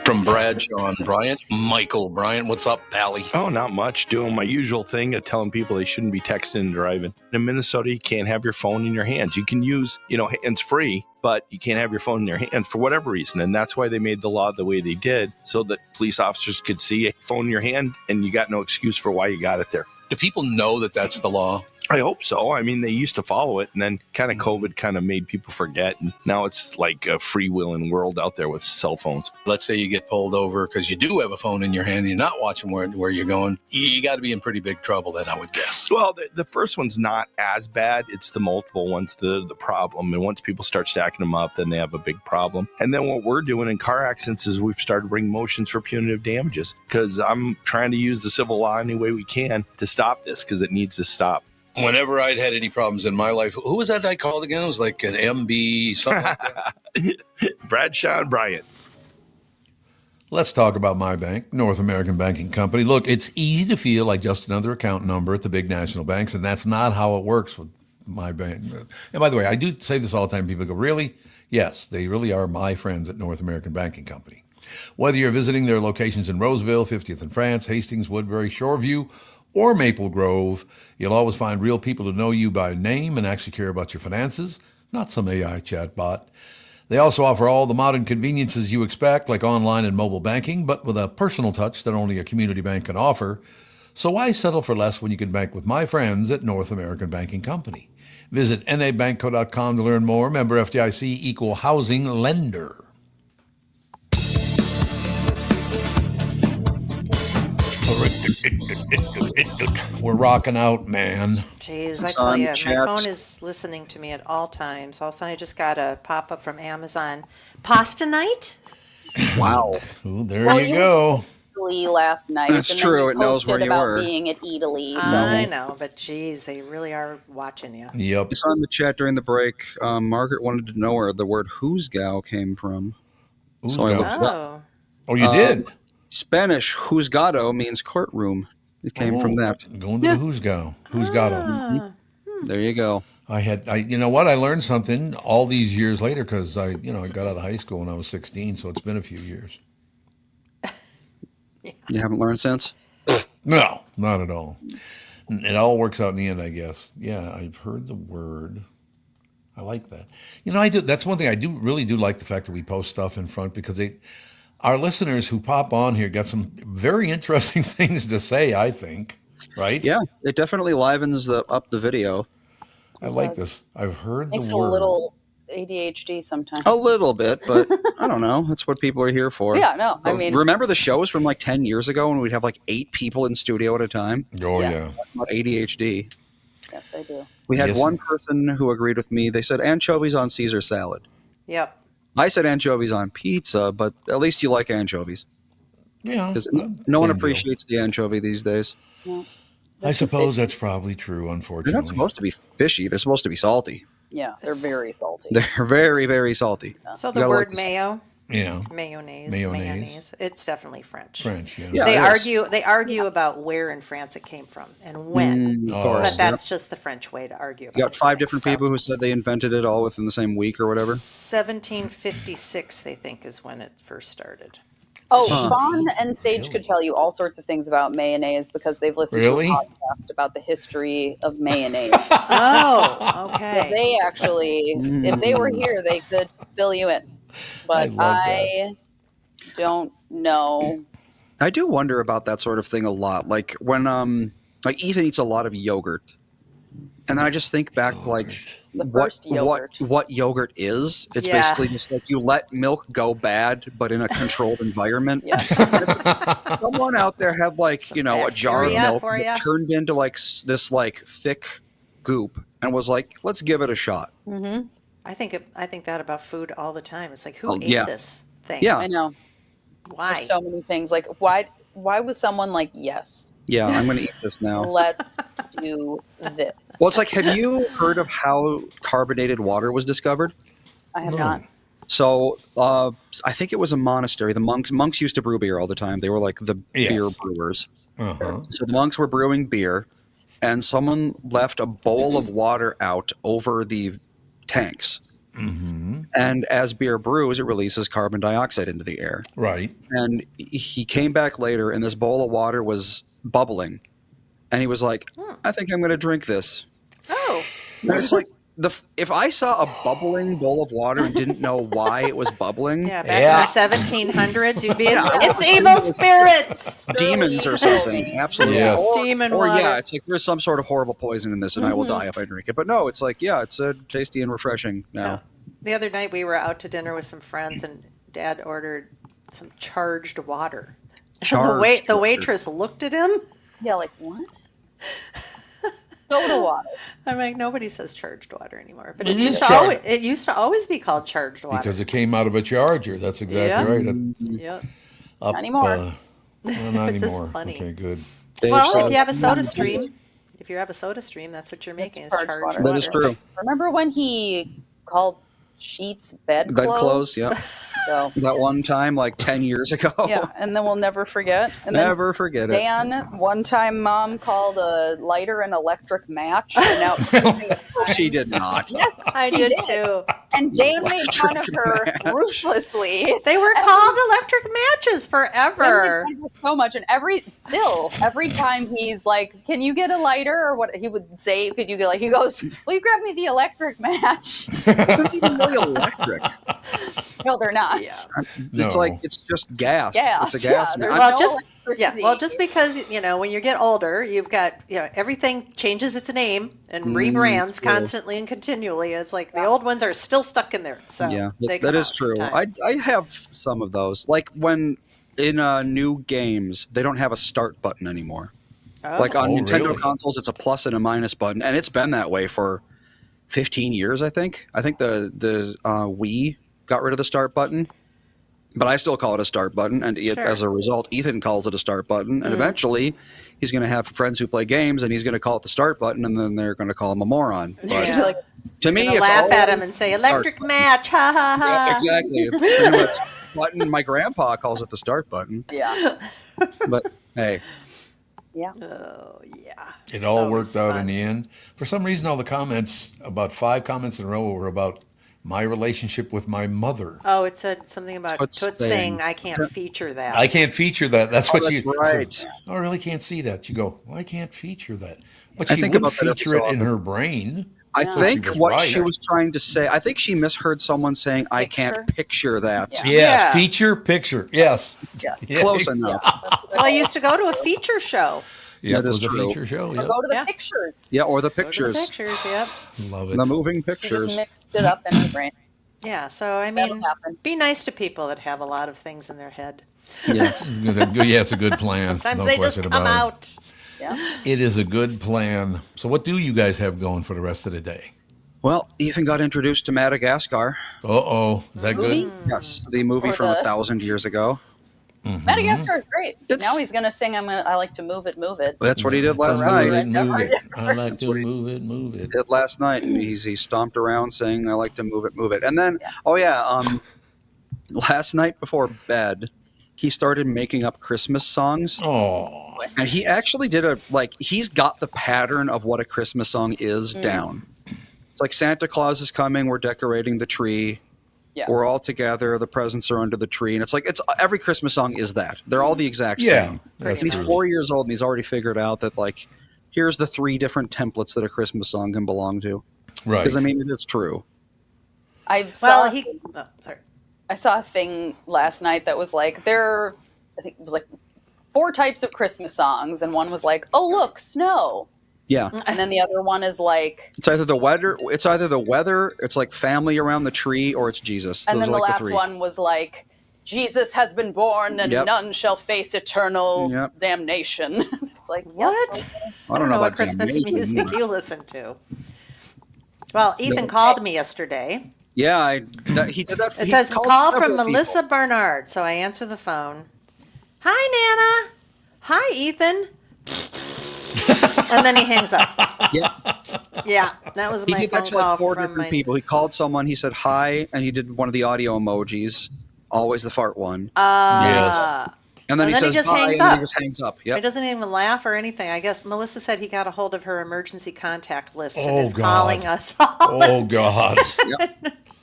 From Brad, Sean, Bryant, Michael, Bryant. What's up, Allie? Oh, not much. Doing my usual thing of telling people they shouldn't be texting and driving. In Minnesota, you can't have your phone in your hands. You can use, hands-free, but you can't have your phone in your hands for whatever reason. And that's why they made the law the way they did, so that police officers could see a phone in your hand and you got no excuse for why you got it there. Do people know that that's the law? I hope so. I mean, they used to follow it, and then kind of COVID kind of made people forget. And now it's like a freewheeling world out there with cell phones. Let's say you get pulled over because you do have a phone in your hand and you're not watching where you're going. You got to be in pretty big trouble then, I would guess. Well, the first one's not as bad. It's the multiple ones, the problem. And once people start stacking them up, then they have a big problem. And then what we're doing in car accidents is we've started bringing motions for punitive damages because I'm trying to use the civil law any way we can to stop this because it needs to stop. Whenever I'd had any problems in my life, who was that I called again? It was like an MB, something like that. Brad, Sean, Bryant. Let's talk about my bank, North American Banking Company. Look, it's easy to feel like just another account number at the big national banks, and that's not how it works with my bank. And by the way, I do say this all the time. People go, really? Yes, they really are my friends at North American Banking Company. Whether you're visiting their locations in Roseville, 50th in France, Hastings, Woodbury, Shoreview, or Maple Grove, you'll always find real people who know you by name and actually care about your finances, not some AI chatbot. They also offer all the modern conveniences you expect, like online and mobile banking, but with a personal touch that only a community bank can offer. So why settle for less when you can bank with my friends at North American Banking Company? Visit nabanco.com to learn more. Member FDIC, equal housing lender. We're rocking out, man. Jeez, I It's tell on you, my chat. phone is listening to me at all times. All of a sudden, I just got a pop-up from Amazon. Pasta night? Wow. Ooh, there Well, you you go. Eataly last night. That's and true. Then you It knows where posted you about were. being at Eataly. So I know, but geez, they really are watching you. Yep. I saw in the chat during the break, Margaret wanted to know where the word "juzgao" came from. Who's So I got- looked it up. Oh, Oh, you did? Spanish "juzgado" means courtroom. It came from that. Going to the Who's Go. Who's got 'em. There you go. You know what? I learned something all these years later because I got out of high school when I was 16, so it's been a few years. You haven't learned since? No, not at all. It all works out in the end, I guess. Yeah, I've heard the word. I like that. I do. That's one thing I really do like the fact that we post stuff in front because our listeners who pop on here got some very interesting things to say. I think, right? Yeah, it definitely livens up the video I like this. I've heard Makes the a word. little ADHD sometimes. a little bit, but I don't know. That's what people are here for. Yeah, no, I mean, remember the shows from like 10 years ago when we'd have like 8 people in studio at a time? Oh Yes. About ADHD. yes, I do. We had Yes. one person who agreed with me. They said anchovies on Caesar salad. Yep. I said anchovies on pizza, but at least you like anchovies. Yeah. Because yeah. no one Same deal. appreciates the anchovy these days. No, I suppose that's probably true, They're unfortunately. not supposed to be fishy. They're supposed to be salty. yeah, they're very salty. They're very, very salty. So You the gotta word like- mayo, Yeah. mayonnaise, it's definitely French. French, yeah. Yeah. They argue about where in France it came from and when. Of course. But that's just the French way to argue about You got 5 things. different So, people who said they invented it all within the same week or whatever. 1756, they think, is when it first started. Oh, Fawn and Sage could tell you all sorts of things about mayonnaise because they've listened Really? to a podcast about the history of mayonnaise. Oh, okay. They actually, if they were here, they could fill you in. But love I don't know. I do wonder about that sort of thing a lot. Like when like Ethan eats a lot of yogurt. And then I just think back like The first yogurt. what yogurt is. It's Yeah. basically just like you let milk go bad, but in a controlled environment. Yes. Someone out there had like, a jar of Bacteria milk for that ya. turned into like this like thick goop and was like, let's give it a shot. I think that about food all the time. It's like, who Oh, ate yeah. this thing? Yeah. I know. Why? There's so many things. Like, why was someone like, yes, Yeah, I'm going to eat this now. let's do this? Well, it's like, have you heard of how carbonated water was discovered? I have not. So I think it was a monastery. The monks used to brew beer all the time. They were like the Yes. beer brewers. Uh-huh. So the monks were brewing beer, and someone left a bowl of water out over the tanks. Mm-hmm. And as beer brews, it releases carbon dioxide into the air. Right. And he came back later, and this bowl of water was bubbling. And he was like, I think I'm going to drink this. Oh, And it's like, if I saw a bubbling bowl of water and didn't know why it was bubbling, yeah. Back Yeah. in the 1700s, you'd be, it's evil spirits. demons or something. Absolutely. Yes. Demon Or water. yeah, it's like there's some sort of horrible poison in this and I will die if I drink it. But no, it's like, yeah, it's tasty and refreshing now. The other night we were out to dinner with some friends, and Dad ordered some charged water. Charged The water. waitress looked at him. Yeah, like what? Soda water. I'm like, nobody says charged water anymore. But It it is used to charged. always be called charged water. Because it came out of a charger. That's exactly Yeah. right. Yep. Up, Not anymore. well, not It's just anymore. funny. Okay, good. Dave Well, said- if you have a soda stream, that's what you're making. Is charged charged water. water. That is true. Remember when he called sheets bedclothes? Bedclothes, yeah. So, That one time, like 10 years ago. yeah, and then we'll never forget. And then Never forget it. Dan, one time Mom called a lighter an electric match. And now she's using it. She did not. Yes, I she did too. And Dan made fun of her ruthlessly. They were called electric matches forever. Dan made fun of her so much, and every time he's like, "Can you get a lighter?" or what he would say, "Could you get like?" He goes, "Will you grab me the electric match?" It's even really electric. No, they're not. It's No. like, it's just gas. Gas. It's a gas. Yeah, there's Well, no just electricity. just because when you get older, you've got everything changes its name and rebrands true. constantly and continually. It's like the old ones are still stuck in there. So Yeah, they that come is out true. sometime. I have some of those. Like when in new games, they don't have a start button anymore. Oh. Like on Oh, Nintendo really? consoles, it's a plus and a minus button, and it's been that way for 15 years, I think. I think the Wii got rid of the start button, but I still call it a start button, and Sure. as a result, Ethan calls it a start button, and eventually he's going to have friends who play games, and he's going to call it the start button, and then they're going to call him a moron. But Yeah. Like, to me, Gonna it's laugh at always him and say electric match, ha ha ha. Yeah, exactly. It's button. My grandpa calls it the start button, yeah, but hey, yeah. Oh yeah. It all Always worked out in fun. the end. For some reason, all the comments, about 5 comments in a row, were about my relationship with my mother. Oh, it said something about Toots Toots saying- saying I can't feature that. I can't feature that. That's what that's you. right. Oh, I really can't see that. You go, well, I can't feature that. But I she think would about that feature every it so in her brain. I think was what right. she was trying to say, I think she misheard someone saying, I can't picture that. Yeah. Yeah, feature picture. Yes. Yes. Yeah, Close enough. Well, I used to go to a feature show. Yeah, That it is was a true. feature show. Or Yep. go to the Yeah. pictures. Yeah, or the Go to the pictures. pictures, yep. Love it. The moving She just pictures. mixed it up in her brain. Yeah, so I That'll mean, happen. be nice to people that have a lot of things in their head. Yes. Yeah, it's a good plan. Sometimes no they just question come about out. Yeah. it. It is a good plan. So what do you guys have going for the rest of the day? Well, Ethan got introduced to Madagascar. Uh-oh. Is that Movie? good? Yes, the movie Or from the- 1,000 years ago. Madagascar is great. It's- Now he's gonna sing I like to move it, move it. That's what he did last Move night. it, move it. Never- I like to what he- move it. Did last night, and he stomped around saying, "I like to move it." And then, Yeah. last night before bed, he started making up Christmas songs, Oh. and he actually did he's got the pattern of what a Christmas song is down. It's like Santa Claus is coming, we're decorating the tree. Yeah. We're all together. The presents are under the tree, and it's every Christmas song is that. They're all the exact Yeah. same. That's He's true. 4 years old, and he's already figured out that here's the 3 different templates that a Christmas song can belong to. Right. Because I mean, it is true. I Well, saw I saw a thing last night that was like I think it was like 4 types of Christmas songs, and one was like, "Oh look, snow," Yeah, and then the other one is like, it's either the weather. It's like family around the tree, or it's Jesus. and Those then are the like last 3. one was like, "Jesus has been born, and Yep. none shall face eternal Yep. damnation." It's like What? I don't know what about Christmas damnation. music you listen to. Well, Ethan called me yesterday. Yeah, he did that. It he says, called call several from people. Melissa Bernard. So I answer the phone. Hi, Nana. Hi, Ethan. And then he hangs up. Yeah, Yeah, that was he my did phone that to like call 4 from different my... people. He called someone. He said hi, and he did one of the audio emojis. Always the fart one. Yes. And then and he then he says just bye, hangs and then up. he just hangs up. He Yep. doesn't even laugh or anything. I guess Melissa said he got a hold of her emergency contact list and Oh, is God. calling us all. Oh, God.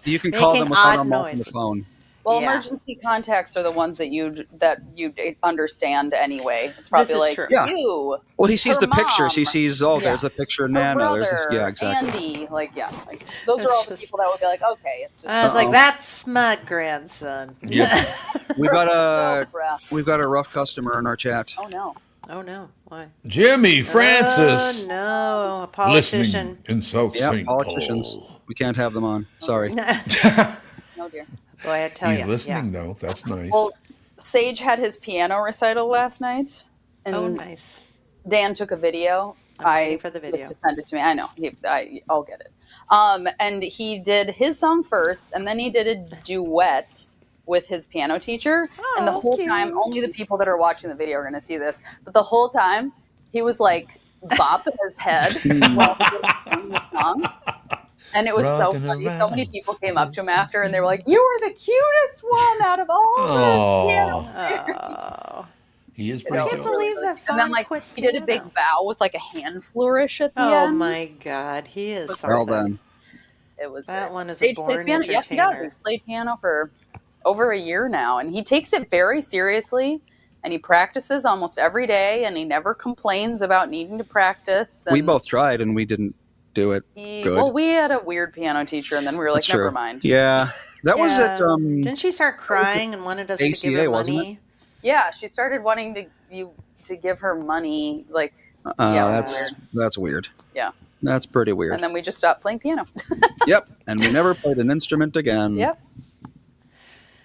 You can call them Making without odd them off the noise. phone. Well, Yeah. emergency contacts are the ones that you understand anyway. It's probably is like true. Yeah. you, Well, he sees Her the pictures. He mom. sees, there's the picture of her Nana. brother, There's this, yeah, exactly. Andy. Those are It's all the just- people that would be like, okay, it's just I was like, Uh-oh. that's my grandson. Yep. We've got so a rough. we've got a rough customer in our chat. Oh no. Oh, no. Why? Jimmy Francis. Oh, no. A politician. Listening in South Yeah, St. politicians. Paul. We can't have them on. Sorry. No dear. Boy, I tell He's you. listening, though. That's nice. Well, Sage had his piano recital last night, and Oh, nice. Dan took a video. I'm waiting for the video. Just to send it to me. I know. I'll get it. And he did his song first, and then he did a duet with his piano teacher. And the Oh, whole cute. time, only the people that are watching the video are going to see this. But the whole time, he was like bopping his head while he was singing the song. And it was so Rocking funny. So around. many people came up to him after, and they were like, "You were the cutest one out of all Aw. the piano players." Oh. He is It pretty I was can't cool. believe really that good. And then, phone quit he did a big piano. bow with a hand flourish at the Oh, end. my God. He is Well something. then. It was That great. one is a Sage born plays piano. Yes, he does. entertainer. He's played piano for over a year now, and he takes it very seriously. And he practices almost every day, and he never complains about needing to practice. And We both tried, and we didn't do it good. Well, we had a weird piano teacher, and then we were like, That's never true. mind. Yeah, that was Yeah. at Didn't she start crying and wanted us to give ACA, her wasn't money? Yeah, she started wanting to give her money, yeah, it was that's weird. Yeah. That's pretty weird. and then we just stopped playing piano. Yep, and we never played an instrument again. Yep.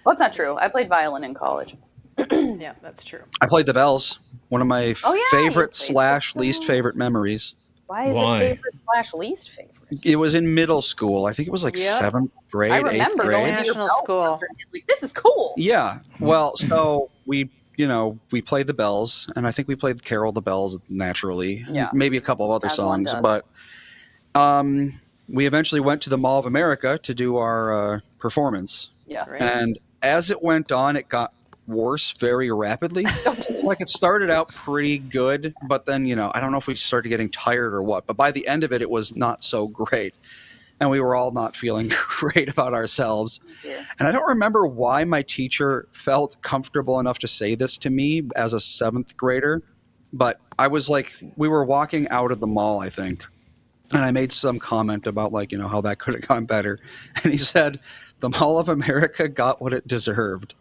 Well, that's not true. I played violin in college. Yeah, that's true. I played the bells. One of my Oh, yeah, favorite you played / least favorite memories. Why is Why? it favorite / least favorite? It was in middle school. I think it was like Yep. 7th grade, I 8th remember grade. going to your National bell school. concert and being like, this is cool. Yeah. Well, so we played the bells, and I think we played Carol the Bells naturally. Yeah. Maybe a couple of other As one songs, does. but we eventually went to the Mall of America to do our performance. Yes. Right. And as it went on, it got worse very rapidly. Like it started out pretty good, but then, I don't know if we started getting tired or what, but by the end of it, it was not so great. And we were all not feeling great about ourselves. Yeah. And I don't remember why my teacher felt comfortable enough to say this to me as a 7th grader, but I was like, we were walking out of the mall, I think. And I made some comment about like, how that could have gone better. And he said, the Mall of America got what it deserved.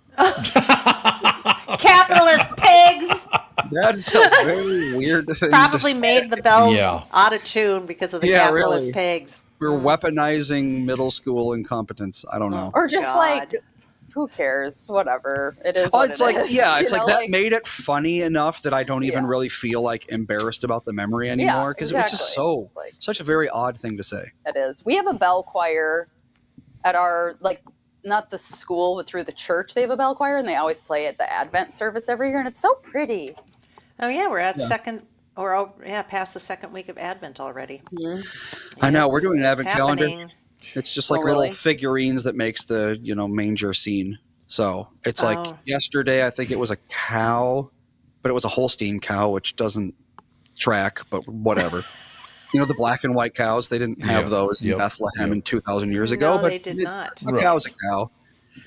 Capitalist pigs That's a very weird thing probably to made the bells Yeah. out of tune because of the Yeah, capitalist really. pigs. We're weaponizing middle school incompetence. I don't know. Or just God. like, who cares? Whatever. It is. Oh, what it's it like, is, yeah, it's you like know, that made it funny enough that I don't even Yeah. really feel like embarrassed about the memory anymore because it was just exactly. It's like, such a very odd thing to say. it is. We have a bell choir at our, like, not the school, but through the church. They have a bell choir, and they always play at the Advent service every year, and it's so pretty. Oh yeah, we're at past the second week of Advent already. I know we're doing an It's Advent calendar. happening. It's just Oh, like really? little figurines that makes the manger scene. So it's like Oh. yesterday, I think it was a cow, but it was a Holstein cow, which doesn't track, but whatever. The black and white cows, they didn't have Yeah. those in Yep. Bethlehem Yep. in 2,000 years ago. No, But they did not. A cow's a cow.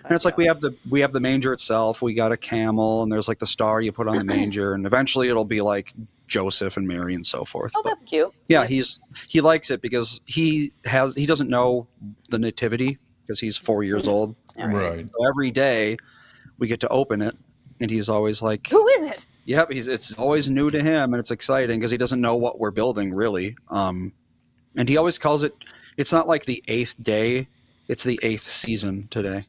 And it's like we have the manger itself. We got a camel, and there's like the star you put on the manger, and eventually it'll be like Joseph and Mary and so forth. Oh, But that's cute. yeah, he likes it because he doesn't know the nativity because he's 4 years old. Right. So every day we get to open it, and he's always like, Who is it? "Yep." It's always new to him, and it's exciting because he doesn't know what we're building really. And he always calls it. It's not like the 8th day; it's the 8th season today.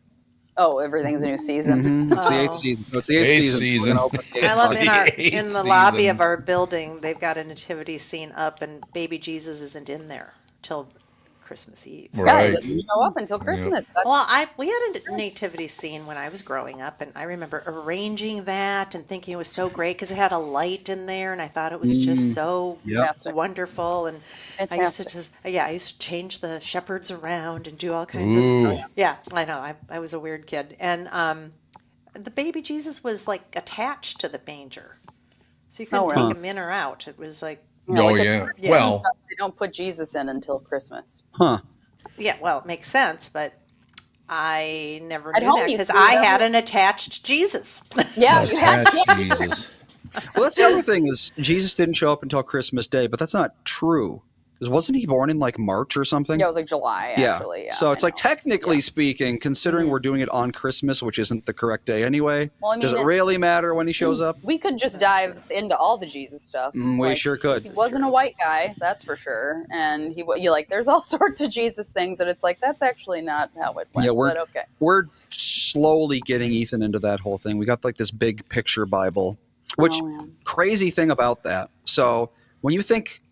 Oh, everything's a new season. It's the Oh. 8th season. So it's the 8th Eighth season. season. We're gonna open the I 8th love season. in the lobby of our building, they've got a nativity scene up, and baby Jesus isn't in there till Christmas Eve. Yeah, Right. it doesn't show up until Christmas. That's Well, we had a nativity scene when I was growing up, and I remember arranging that and thinking it was so great because it had a light in there, and I thought it was just so Fantastic. wonderful. And Fantastic. I used to change the shepherds around and do all kinds Ooh. of. Yeah, I know. I was a weird kid, and the baby Jesus was like attached to the manger, so you couldn't really? take him in or out. It was like. Oh, like a yeah. turkey and Well, stuff, they don't put Jesus in until Christmas. Huh. Yeah, well, it makes sense, but I never At knew home that you because threw I it had over. an attached Jesus. Yeah, you had attached Jesus. Well, that's the other thing is Jesus didn't show up until Christmas Day, but that's not true. Because wasn't he born in like March or something? Yeah, it was like July, actually. Yeah, So it's I like know. technically speaking, considering we're doing it on Christmas, which isn't the correct day anyway, Well, I mean, does it it- really matter when he shows up? We could just dive into all the Jesus stuff. We sure could. He wasn't a white guy, that's for sure. And there's all sorts of Jesus things, and it's like, that's actually not how it went. Yeah, but okay. we're slowly getting Ethan into that whole thing. We got like this big picture Bible, which Oh, yeah. crazy thing about that. So when you think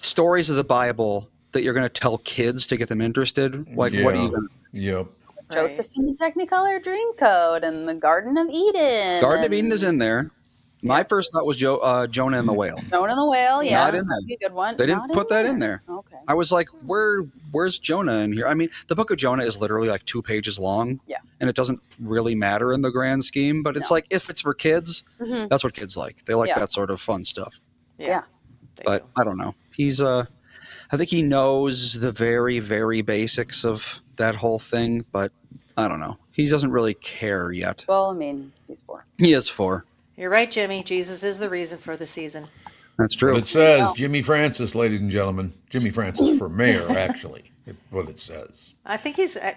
stories of the Bible that you're going to tell kids to get them interested, like what are you going to Yep. Joseph in the Technicolor Dreamcoat and the Garden of Eden. Garden of and Eden is in there. My first thought was Jonah and the whale. Jonah and the Whale, yeah. Not in there. That'd be a good one. They didn't Not put that in there. Okay. I was like, where's Jonah in here? I mean, the book of Jonah is literally like 2 pages long. Yeah. And it doesn't really matter in the grand scheme, but it's No. like, if it's for kids, Mhm. that's what kids like. They like Yeah. that sort of fun stuff. Yeah. But I don't know. He's, I think he knows the very, very basics of that whole thing, but I don't know. He doesn't really care yet. Well, I mean, he's 4. He is 4. You're right, Jimmy. Jesus is the reason for the season. That's true. But it says Jimmy Francis, ladies and gentlemen. Jimmy Francis for mayor, actually. What it says. I think he's I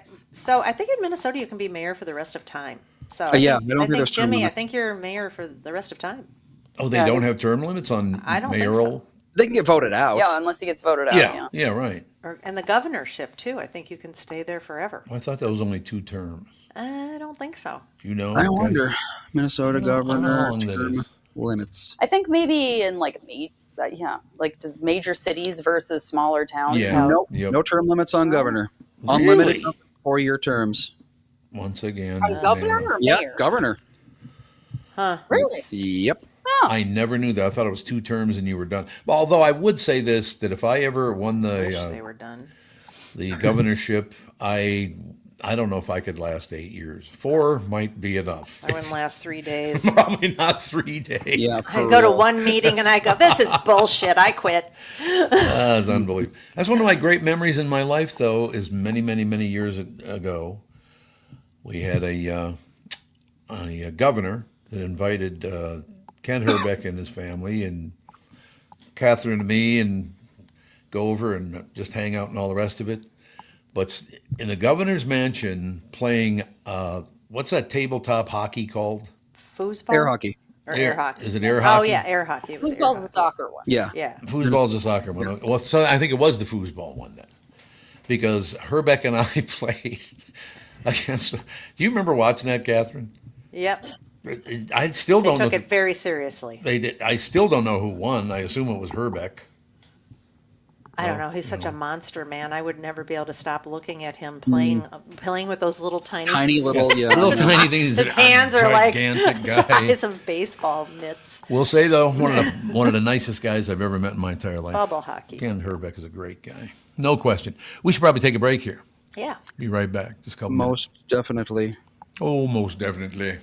think in Minnesota you can be mayor for the rest of time. So Yeah, I don't I think think there's term Jimmy, I limits. think you're mayor for the rest of time. Oh, they Yeah, I don't think- have term limits on I don't think mayoral? They can get voted out. Yeah, unless he gets voted out. Yeah, yeah, right. And the governorship too. I think you can stay there forever. I thought that was only 2 terms. I don't think so. Do you know? I guys? wonder. Minnesota I don't know how governor long that term is. limits. I think maybe in like just major cities versus smaller towns. Yeah. have- Nope. Yep. No term limits on governor. Really? Unlimited 4-year terms. Once again. On governor man. or Yeah, mayor? governor. Huh. Really? Yep. I never knew that. I thought it was 2 terms and you were done. Well, although I would say this, that if I ever won Wish the they were done. governorship, I don't know if I could last 8 years. 4 might be enough. I wouldn't last 3 days. Probably not 3 days. Yeah. I for go to real. one meeting and I go, this is bullshit. I quit. That's unbelievable. That's one of my great memories in my life, though, is many, many, many years ago. We had a governor that invited Kent Herbeck and his family and Catherine and me and go over and just hang out and all the rest of it. But in the governor's mansion playing, what's that tabletop hockey called? Foosball? Air hockey. Or air hockey. Is it air Oh, hockey? yeah, air hockey. It was air Foosball's the hockey. soccer one. Yeah. Yeah. Foosball's the soccer one. Well, so I think it was the foosball one then. Because Herbeck and I played against. Do you remember watching that, Catherine? Yep. I still They don't took know. it very seriously. They did. I still don't know who won. I assume it was Herbeck. I don't know. He's such a monster, man. I would never be able to stop looking at him playing with those little Tiny little, yeah. Little tiny things. His hands are like gigantic the guy. size of baseball mitts. We'll say though, one of the nicest guys I've ever met in my entire life. Bubble hockey. Ken Herbeck is a great guy. No question. We should probably take a break here. Yeah. Be right back. Just a couple minutes. Most definitely. Oh, most definitely.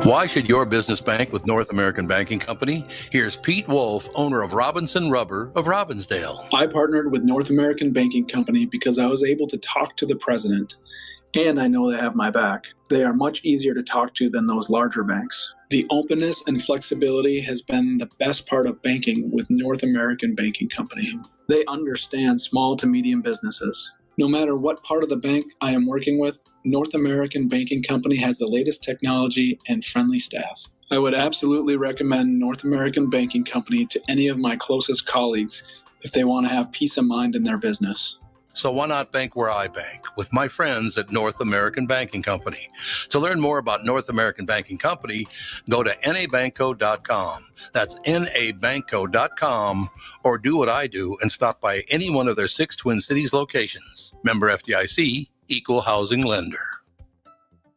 Why should your business bank with North American Banking Company? Here's Pete Wolf, owner of Robinson Rubber of Robbinsdale. I partnered with North American Banking Company because I was able to talk to the president, and I know they have my back. They are much easier to talk to than those larger banks. The openness and flexibility has been the best part of banking with North American Banking Company. They understand small to medium businesses. No matter what part of the bank I am working with, North American Banking Company has the latest technology and friendly staff. I would absolutely recommend North American Banking Company to any of my closest colleagues if they want to have peace of mind in their business. So why not bank where I bank, with my friends at North American Banking Company? To learn more about North American Banking Company, go to nabankco.com. That's nabankco.com, or do what I do and stop by any one of their 6 Twin Cities locations. Member FDIC, Equal Housing Lender.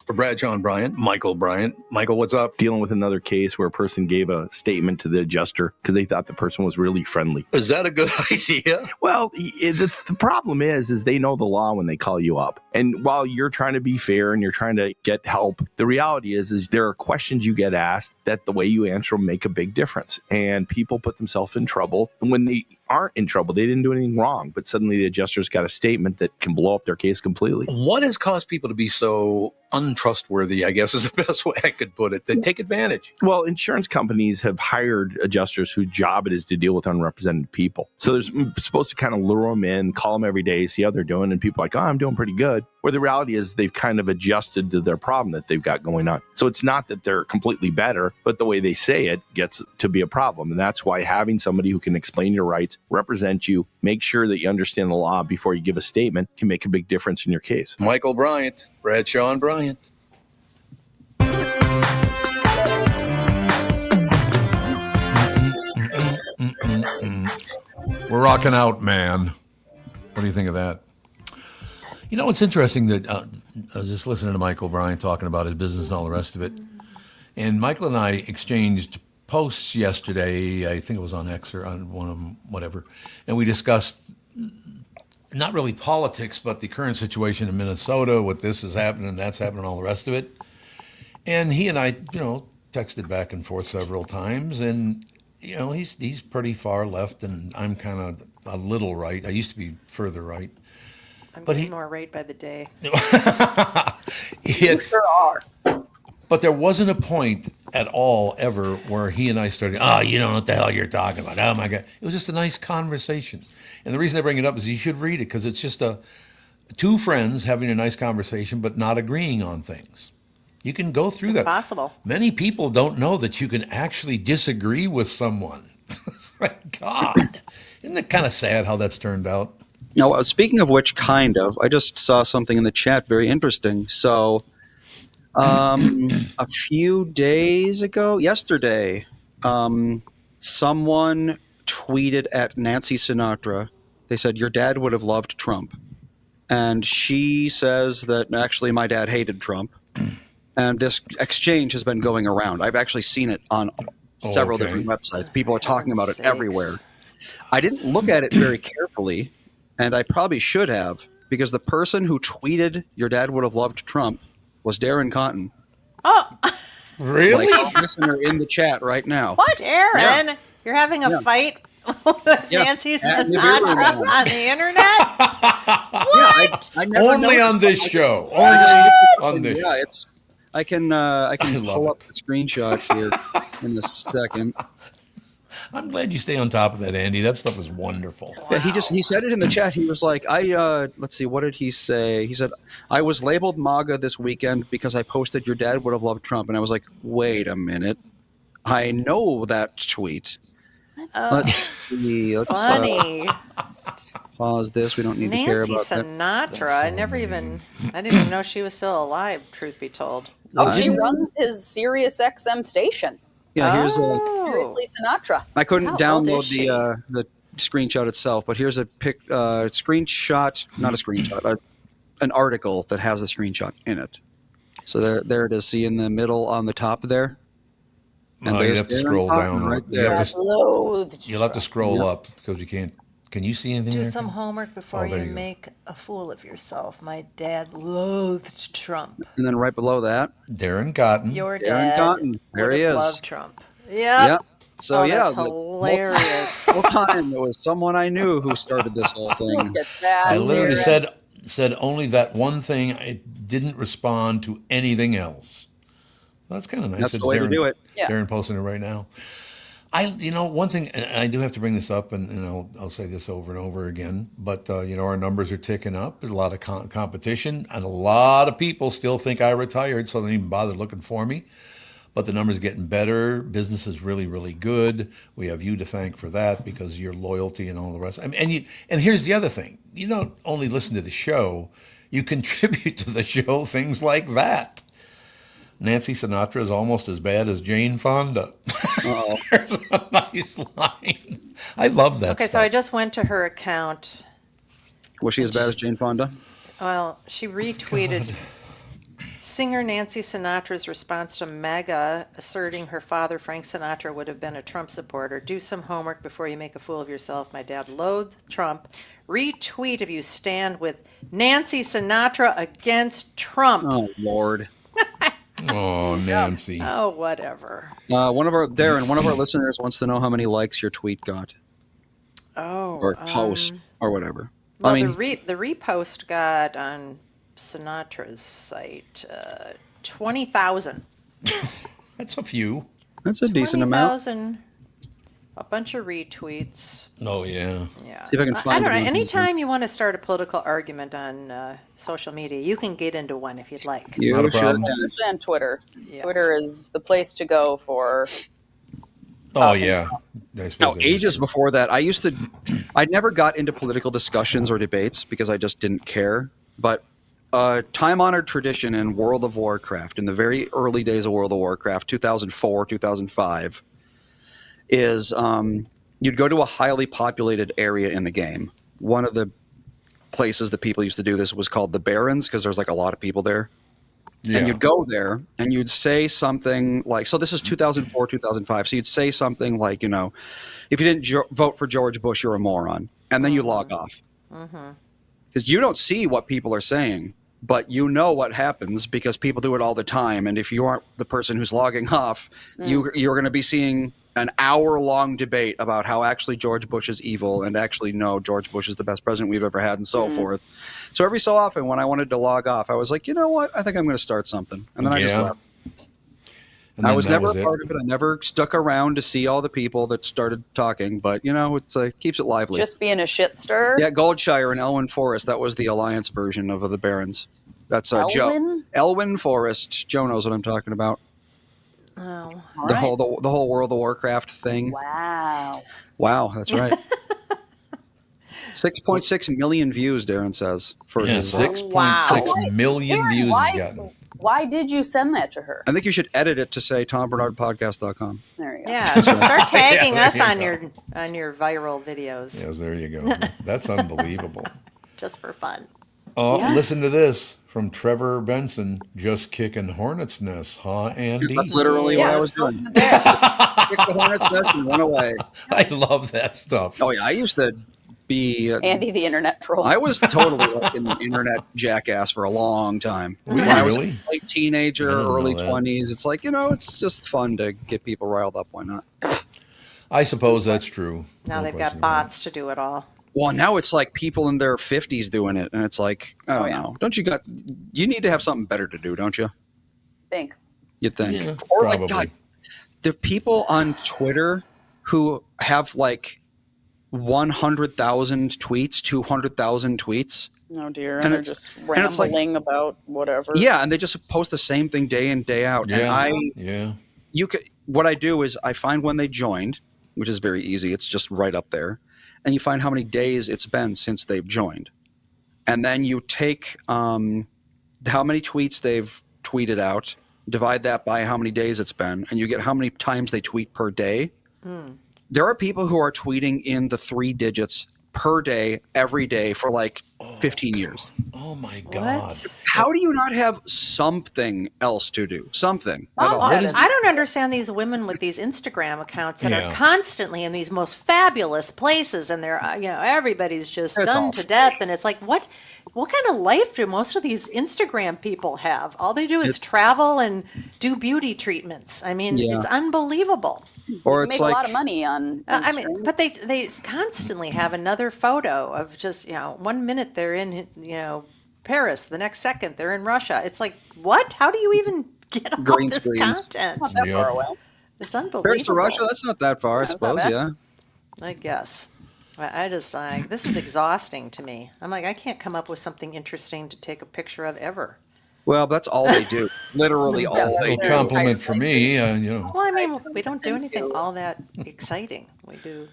For Bradshaw and Bryant, Michael Bryant. Michael, what's up? Dealing with another case where a person gave a statement to the adjuster because they thought the person was really friendly. Is that a good idea? Well, the problem is they know the law when they call you up. And while you're trying to be fair and you're trying to get help, the reality is there are questions you get asked that the way you answer them make a big difference. And people put themselves in trouble. And when they aren't in trouble, they didn't do anything wrong, but suddenly the adjuster's got a statement that can blow up their case completely. What has caused people to be so untrustworthy, I guess is the best way I could put it? They take advantage. Well, insurance companies have hired adjusters whose job it is to deal with unrepresented people. So they're supposed to kind of lure them in, call them every day, see how they're doing. And people are like, oh, I'm doing pretty good. Where the reality is they've kind of adjusted to their problem that they've got going on. So it's not that they're completely better, but the way they say it gets to be a problem. And that's why having somebody who can explain your rights, represent you, make sure that you understand the law before you give a statement can make a big difference in your case. Michael Bryant, Bradshaw and Bryant. We're rocking out, man. What do you think of that? You know, it's interesting that I was just listening to Michael Bryant talking about his business and all the rest of it. And Michael and I exchanged posts yesterday. I think it was on X or on one of them, whatever. And we discussed not really politics, but the current situation in Minnesota, what this is happening and that's happening, all the rest of it. And he and I, texted back and forth several times. And, he's pretty far left and I'm kind of a little right. I used to be further right. I'm getting more right by the day. You sure are. But there wasn't a point at all ever where he and I started, you don't know what the hell you're talking about. Oh, my God. It was just a nice conversation. And the reason I bring it up is you should read it because it's just two friends having a nice conversation but not agreeing on things. You can go through that. It's possible. Many people don't know that you can actually disagree with someone. It's like, God. Isn't it kind of sad how that's turned out? Now, speaking of which, I just saw something in the chat very interesting. So, a few days ago, yesterday, someone tweeted at Nancy Sinatra. They said, your dad would have loved Trump. And she says that actually my dad hated Trump. And this exchange has been going around. I've actually seen it on several different websites. People are talking about it everywhere. I didn't look at it very carefully, and I probably should have, because the person who tweeted your dad would have loved Trump was Darren Cotton. Oh, really? Like a listener in the chat right now. What, Darren? Yeah. You're having a fight with Nancy Sinatra on the internet? What? I never Only on this show. Only on this show. Yeah, I can pull up the screenshot here in a second. I'm glad you stay on top of that, Andy. That stuff is wonderful. Yeah, he said it in the chat. He was like, let's see, what did he say? He said, I was labeled MAGA this weekend because I posted your dad would have loved Trump. And I was like, wait a minute. I know that tweet. Let's see. Let's Funny. pause this. We don't need to care Nancy about that. Sinatra. I didn't even know she was still alive, truth be told. Oh, she runs his Sirius XM station. Yeah, here's Seriously, Sinatra. I couldn't How old is download she? the screenshot itself, but here's a screenshot, not a screenshot, an article that has a screenshot in it. So there it is. See in the middle on the top there? Oh, you have to scroll down. Right You there. have to, you'll have to scroll up because you can't. Can you see anything Do there? some homework before there you you go. make a fool of yourself. My dad loathed Trump. And then right below that, Darren Cotton. Your Darren dad Cotton. There would he have is. loved Trump. Yep. yeah. So Oh, yeah, that's hilarious. Whole time it was someone I knew who started this whole thing. Look at that. I literally Darren. said only that one thing. I didn't respond to anything else. Well, that's kind of nice. That's It's the way to Darren- do it. Yeah. Darren posting it right now. One thing, and I do have to bring this up, and I'll say this over and over again, but our numbers are ticking up. There's a lot of competition, and a lot of people still think I retired, so they don't even bother looking for me. But the numbers are getting better. Business is really, really good. We have you to thank for that because of your loyalty and all the rest. I mean, and here's the other thing: you don't only listen to the show; you contribute to the show. Things like that. Nancy Sinatra is almost as bad as Jane Fonda. Uh-oh. There's a nice line. I love that Okay, stuff. so I just went to her account. Was she as bad as Jane Fonda? Well, she retweeted singer Nancy Sinatra's response to MAGA asserting her father, Frank Sinatra, would have been a Trump supporter. Do some homework before you make a fool of yourself. My dad loathed Trump. Retweet if you stand with Nancy Sinatra against Trump. Oh Lord. Oh, Nancy. Oh, whatever. One of our listeners wants to know how many likes your tweet got Oh. or post or whatever. Well, I mean, the repost got on Sinatra's site 20,000. That's a few. that's a decent amount. 20,000. A bunch of retweets. Oh, yeah. Yeah. See if I can I find don't it know. on Anytime you want to start a political argument on social media, you can get into one if you'd like. You Not a sure problem. can. Especially on Twitter. Yeah. Twitter is the place to go for. Oh, Awesome. yeah. I suppose Now, that is ages true. before that, I never got into political discussions or debates because I just didn't care. But time-honored tradition in World of Warcraft, in the very early days of World of Warcraft, 2004, 2005, is you'd go to a highly populated area in the game. One of the places that people used to do this was called the Barrens because there's like a lot of people there. Yeah. And you'd go there and you'd say something like, so this is 2004, 2005. So you'd say something like, if you didn't vote for George Bush, you're a moron. And then you log off. Because you don't see what people are saying, but you know what happens because people do it all the time. And if you aren't the person who's logging off, you're going to be seeing an hour-long debate about how actually George Bush is evil and actually no, George Bush is the best president we've ever had and so forth. So every so often when I wanted to log off, I was like, you know what? I think I'm going to start something. And then I just Yeah. left. And I then was that never was a it. part of it. I never stuck around to see all the people that started talking, but it's keeps it lively. Just being a shit stir. Yeah, Goldshire and Elwyn Forest. That was the Alliance version of the Barons. That's Joe. Elwyn? Elwyn Forest. Joe knows what I'm talking about. Oh. All The right. whole World of Warcraft thing. Wow. Wow, that's right. 6.6 million views, Darren says, for Yeah, his. 6.6 million Darren, views why, he's gotten. why did you send that to her? I think you should edit it to say TomBernardPodcast.com. There you go. Yeah, start tagging Yeah, us there on you your viral videos Yes, there you go. That's unbelievable. just for fun. Oh, listen to this from Trevor Benson. Just kicking hornet's nests, huh, Andy? That's literally what I was doing. Kick the hornet's nest and run away. I love that stuff. Oh, yeah, I used to be. Andy, the internet troll. I was totally like an internet jackass for a long time. Were you When I was really? a late teenager, I didn't know early that. 20s, it's like, it's just fun to get people riled up. Why not? I suppose that's true. Now No they've question got about bots to do it all. Well, now it's like people in their 50s doing it, and it's like, I don't know. You need to have something better to do, don't you? think. You'd think. Yeah, Or probably. like, God, the people on Twitter who have like 100,000 tweets, 200,000 tweets. Oh dear, And and they're it's- just and it's like- rambling about whatever. Yeah, and they just post the same thing day in, day out. Yeah. And what I do is I find when they joined, which is very easy. It's just right up there. And you find how many days it's been since they've joined. And then you take how many tweets they've tweeted out, divide that by how many days it's been, and you get how many times they tweet per day. There are people who are tweeting in the 3 digits per day, every day for like 15 years. Oh my God. What? How do you not have something else to do? Something. at all? What is- I don't understand these women with these Instagram accounts that Yeah. are constantly in these most fabulous places, and they're everybody's just It's done all to death, and it's like what kind of life do most of these Instagram people have? All they do is travel and do beauty treatments. I mean, Yeah. it's unbelievable. Or You it's make like a lot of money on Instagram. I mean, but they constantly have another photo of just 1 minute they're in Paris, the next second they're in Russia. It's like what? How do you even get all Green this screens. content? Not that Yep. far away. It's unbelievable. Paris to Russia, that's not that far, I That's not suppose, bad. yeah. I guess. I just this is exhausting to me. I'm like I can't come up with something interesting to take a picture of ever. Well, that's all they do. Literally all Yeah, they A Their do. compliment entire for life. me, Well, I mean, we don't do Thank anything you. all that exciting. We do.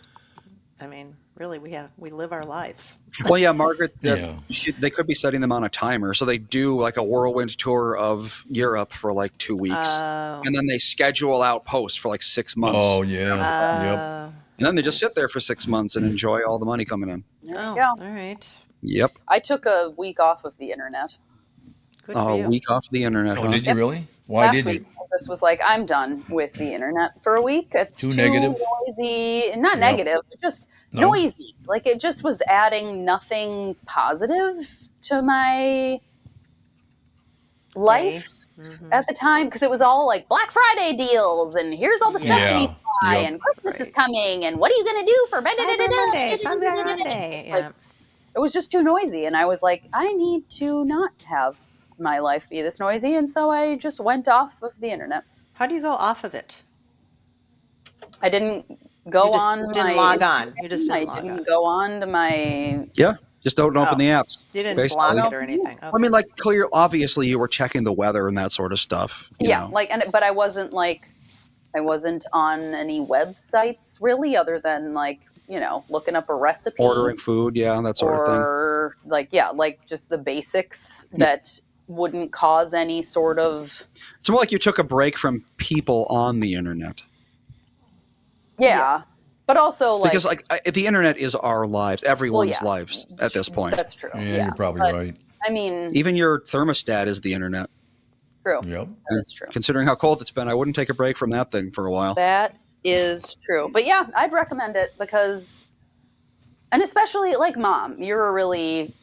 I mean, really, we live our lives. Well, yeah, Margaret, Yeah. they could be setting them on a timer. So they do like a whirlwind tour of Europe for like 2 weeks. And then they schedule out posts for like 6 months. Oh yeah. And then they just sit there for 6 months and enjoy all the money coming in. There Oh, you go. all right. Yep. I took a week off of the internet. Good for A you. week off the internet. Oh, huh? did you really? Why Last did week, you? I just was like, I'm done with the internet for a week. It's Too too negative? noisy. Not Yep. negative, but just No? noisy. Like it just was adding nothing positive to my life at the time because it was all like Black Friday deals and here's all the stuff Yeah. you need to buy Yep. and Christmas is coming and what are you going to do for Cyber Monday. Like, Yeah. it was just too noisy and I was like I need to not have my life be this noisy and so I just went off of the internet. How do you go off of it? I didn't go You just on didn't my log on. You Instagram. just didn't I log didn't on. go on to my Yeah. Just don't open Oh. the apps. You didn't Basically. block it or anything. I mean, like, obviously you were checking the weather and that sort of stuff. you know. but I wasn't on any websites really other than like, looking up a recipe Ordering food, yeah, that sort of thing. or like just the basics that wouldn't cause any sort of It's more like you took a break from people on the internet. but also like Because the internet is our lives, everyone's yeah. lives at this point. that's true. Yeah, you're probably But, right. I mean, Even your thermostat is the internet. true. Yep. That is true. Considering how cold it's been, I wouldn't take a break from that thing for a while. That is true. But yeah, I'd recommend it because, and especially like Mom, you're a really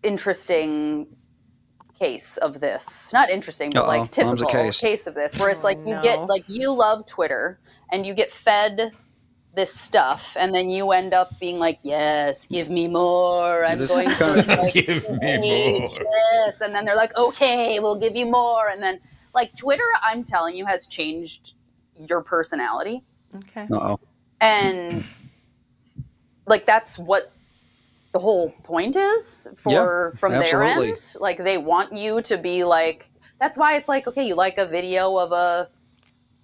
interesting case of this. Not interesting, but Uh-oh, like Mom's a typical case. of this, where it's like you no. get, like, you love Twitter and you get fed this stuff and then you end up being like, yes, give me more. I'm This going is to kind of- like, Give me hate more. this. And then they're like, okay, we'll give you more. And then like Twitter, I'm telling you, has changed your personality. Okay. Uh-oh. And like that's what the whole point is from their absolutely. end. Like they want you to be like, that's why it's like, okay, you like a video of a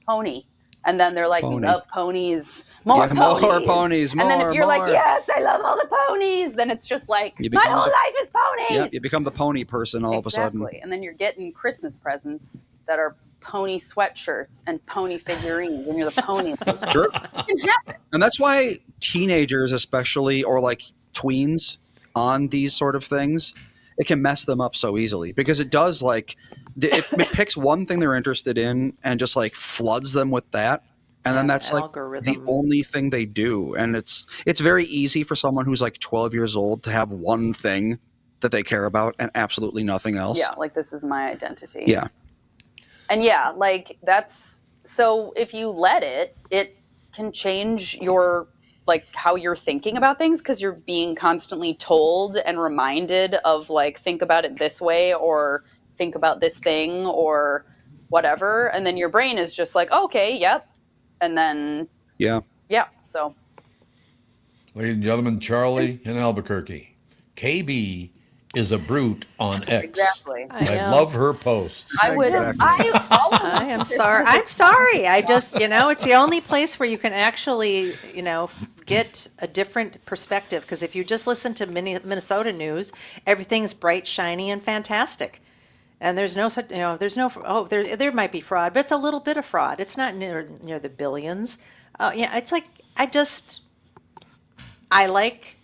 pony. And then they're like, you Pony. love ponies, more Yeah, ponies. more ponies, And then if more, you're like, more. yes, I love all the ponies, then it's just like, You my become whole the- life is ponies. Yeah, you become the pony person all of a sudden. Exactly. And then you're getting Christmas presents that are pony sweatshirts and pony figurines, and you're the pony. Sure. It can happen. And that's why teenagers, especially, or like tweens on these sort of things, it can mess them up so easily because it does it picks one thing they're interested in and just like floods them with that. And then that's like the algorithm. only thing they do. And it's very easy for someone who's like 12 years old to have one thing that they care about and absolutely nothing else. Yeah, like this is my identity. Yeah. And yeah, like that's so if you let it can change your like how you're thinking about things because you're being constantly told and reminded of like think about it this way or think about this thing or whatever. And then your brain is just like, okay, yep. And then Yeah. Yeah. So Ladies and gentlemen, Charlie in Albuquerque. KB is a brute on X. exactly. I love her posts. I would. Exactly. I am sorry. I'm sorry. I just, it's the only place where you can actually, get a different perspective. Because if you just listen to Minnesota news, everything's bright, shiny, and fantastic. And there's no such, there might be fraud, but it's a little bit of fraud. It's not near the billions. It's like, I like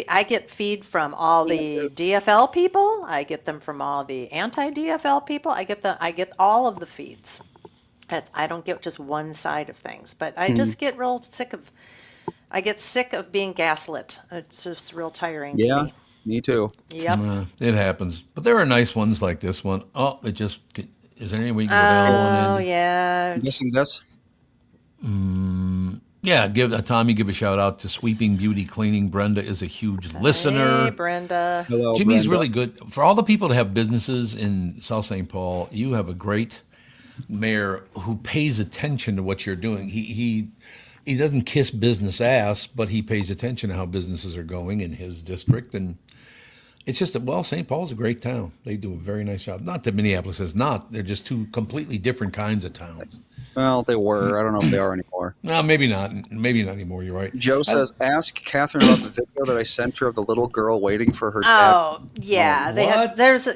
I get feed from all the DFL people. I get them from all the anti-DFL people. I get all of the feeds. I don't get just one side of things, but I just get real sick of. I get sick of being gaslit. It's just real tiring to me. Me too. Yep. It happens. But there are nice ones like this one. Oh, is there any way you can go down one Oh end? yeah. I'm guessing this. Yeah, give Tommy a shout out to Sweeping Beauty Cleaning. Brenda is a huge listener. Hey, Brenda. Hello, Jimmy's Brenda. really good. For all the people that have businesses in South St. Paul, you have a great mayor who pays attention to what you're doing. He doesn't kiss business ass, but he pays attention to how businesses are going in his district. And it's just that, St. Paul's a great town. They do a very nice job. Not that Minneapolis is not. They're just two completely different kinds of towns. Well, they were. I don't know if they are anymore. No, maybe not. Maybe not anymore. You're right. Joe says, ask Catherine about the video that I sent her of the little girl waiting for her dad. Oh, yeah.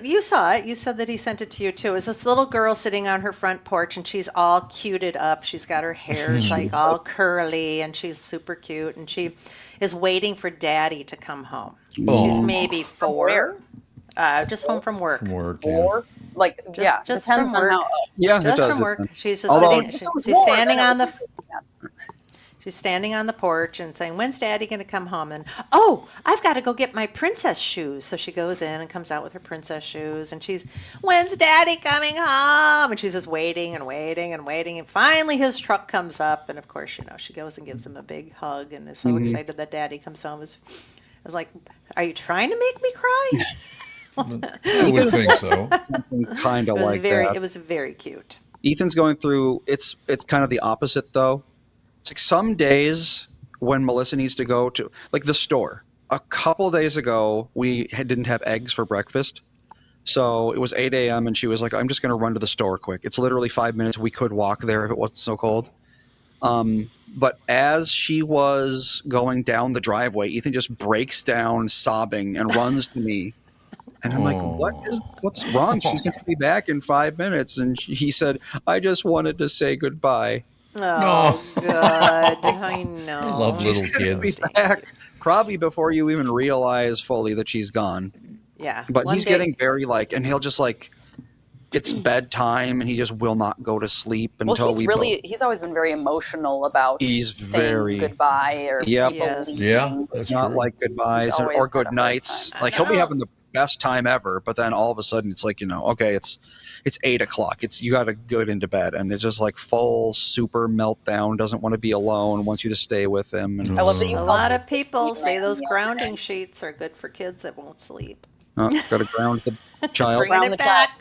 You saw it. You said that he sent it to you too. It was this little girl sitting on her front porch and she's all cuted up. She's got her hair like all curly and she's super cute and she is waiting for daddy to come home. Oh. She's maybe 4. Just home from work. From work. Yeah. Or Just depends from on work. how. Yeah, it Just does. from work. She's just Although- sitting. She's standing on the. She's standing on the porch and saying, "When's Daddy going to come home?" And I've got to go get my princess shoes. So she goes in and comes out with her princess shoes, and "When's Daddy coming home?" And she's just waiting and waiting and waiting, and finally his truck comes up, and of course, she goes and gives him a big hug, and is so excited that Daddy comes home. I was like, "Are you trying to make me cry?" I would think so. Kind of like that. It was very cute. Ethan's going through. It's kind of the opposite though. It's like some days when Melissa needs to go to like the store. A couple days ago, we didn't have eggs for breakfast, so it was 8 a.m. and she was like, "I'm just going to run to the store quick. It's literally 5 minutes. We could walk there if it wasn't so cold." But as she was going down the driveway, Ethan just breaks down sobbing and runs to me. And I'm like, what's wrong? She's going to be back in 5 minutes. And he said, "I just wanted to say goodbye." Oh, good. I know. I love little She'll be kids. back probably before you even realize fully that she's gone. Yeah. But one he's day- getting very and he'll just it's bedtime and he just will not go to sleep until He's always been very emotional about He's saying very- goodbye or Yep. Yes. leaving. Yeah, that's not true. like goodbyes He's always or had a good hard nights. time. Like he'll be having the best time ever, but then all of a sudden it's like, okay, it's 8 o'clock. You got to go into bed, and it's just like full super meltdown. Doesn't want to be alone. Wants you to stay with him. And I love that you A called lot it of people say those Yeah. grounding sheets are good for kids that won't sleep. got to ground the child. Bringing Ground it the back.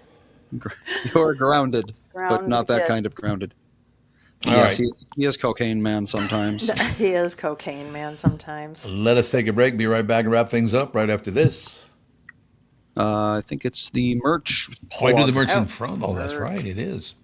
You're grounded, but Ground not the that kid. kind of grounded. All Yes, right. he is cocaine man sometimes. He is cocaine man sometimes. Let us take a break. Be right back and wrap things up right after this. I think it's the merch. Oh, I do the plug. merch in front. Oh, that's right. It is.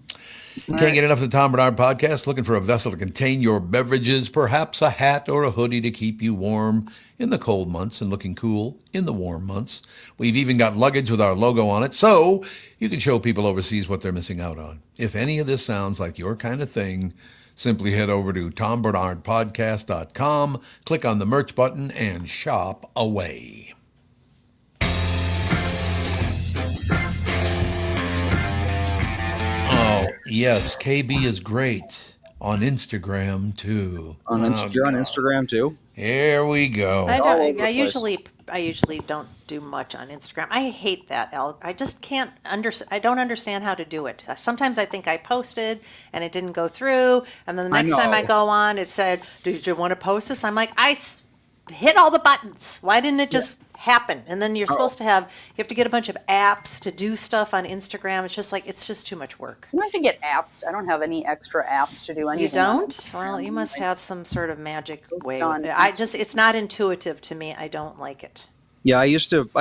Can't get enough of the Tom Bernard Podcast? Looking for a vessel to contain your beverages, perhaps a hat or a hoodie to keep you warm in the cold months and looking cool in the warm months. We've even got luggage with our logo on it, so you can show people overseas what they're missing out on. If any of this sounds like your kind of thing, simply head over to tombernardpodcast.com, click on the merch button, and shop away. Oh, yes, KB is great on Instagram, too. You're on Instagram too? Here we go. I all don't. over the I place. usually don't do much on Instagram. I hate that. I just can't I don't understand how to do it. Sometimes I think I posted and it didn't go through, and then the I next time I know. go on, it said, "Did you want to post this?" I'm like, hit all the buttons. Why didn't it just happen? And then you're supposed to you have to get a bunch of apps to do stuff on Instagram. It's just like, it's just too much work. You don't have to get apps. I don't have any extra apps to do anything. You don't? Well, you must have some sort of magic way. on It's not intuitive to me. I don't like it. Yeah, I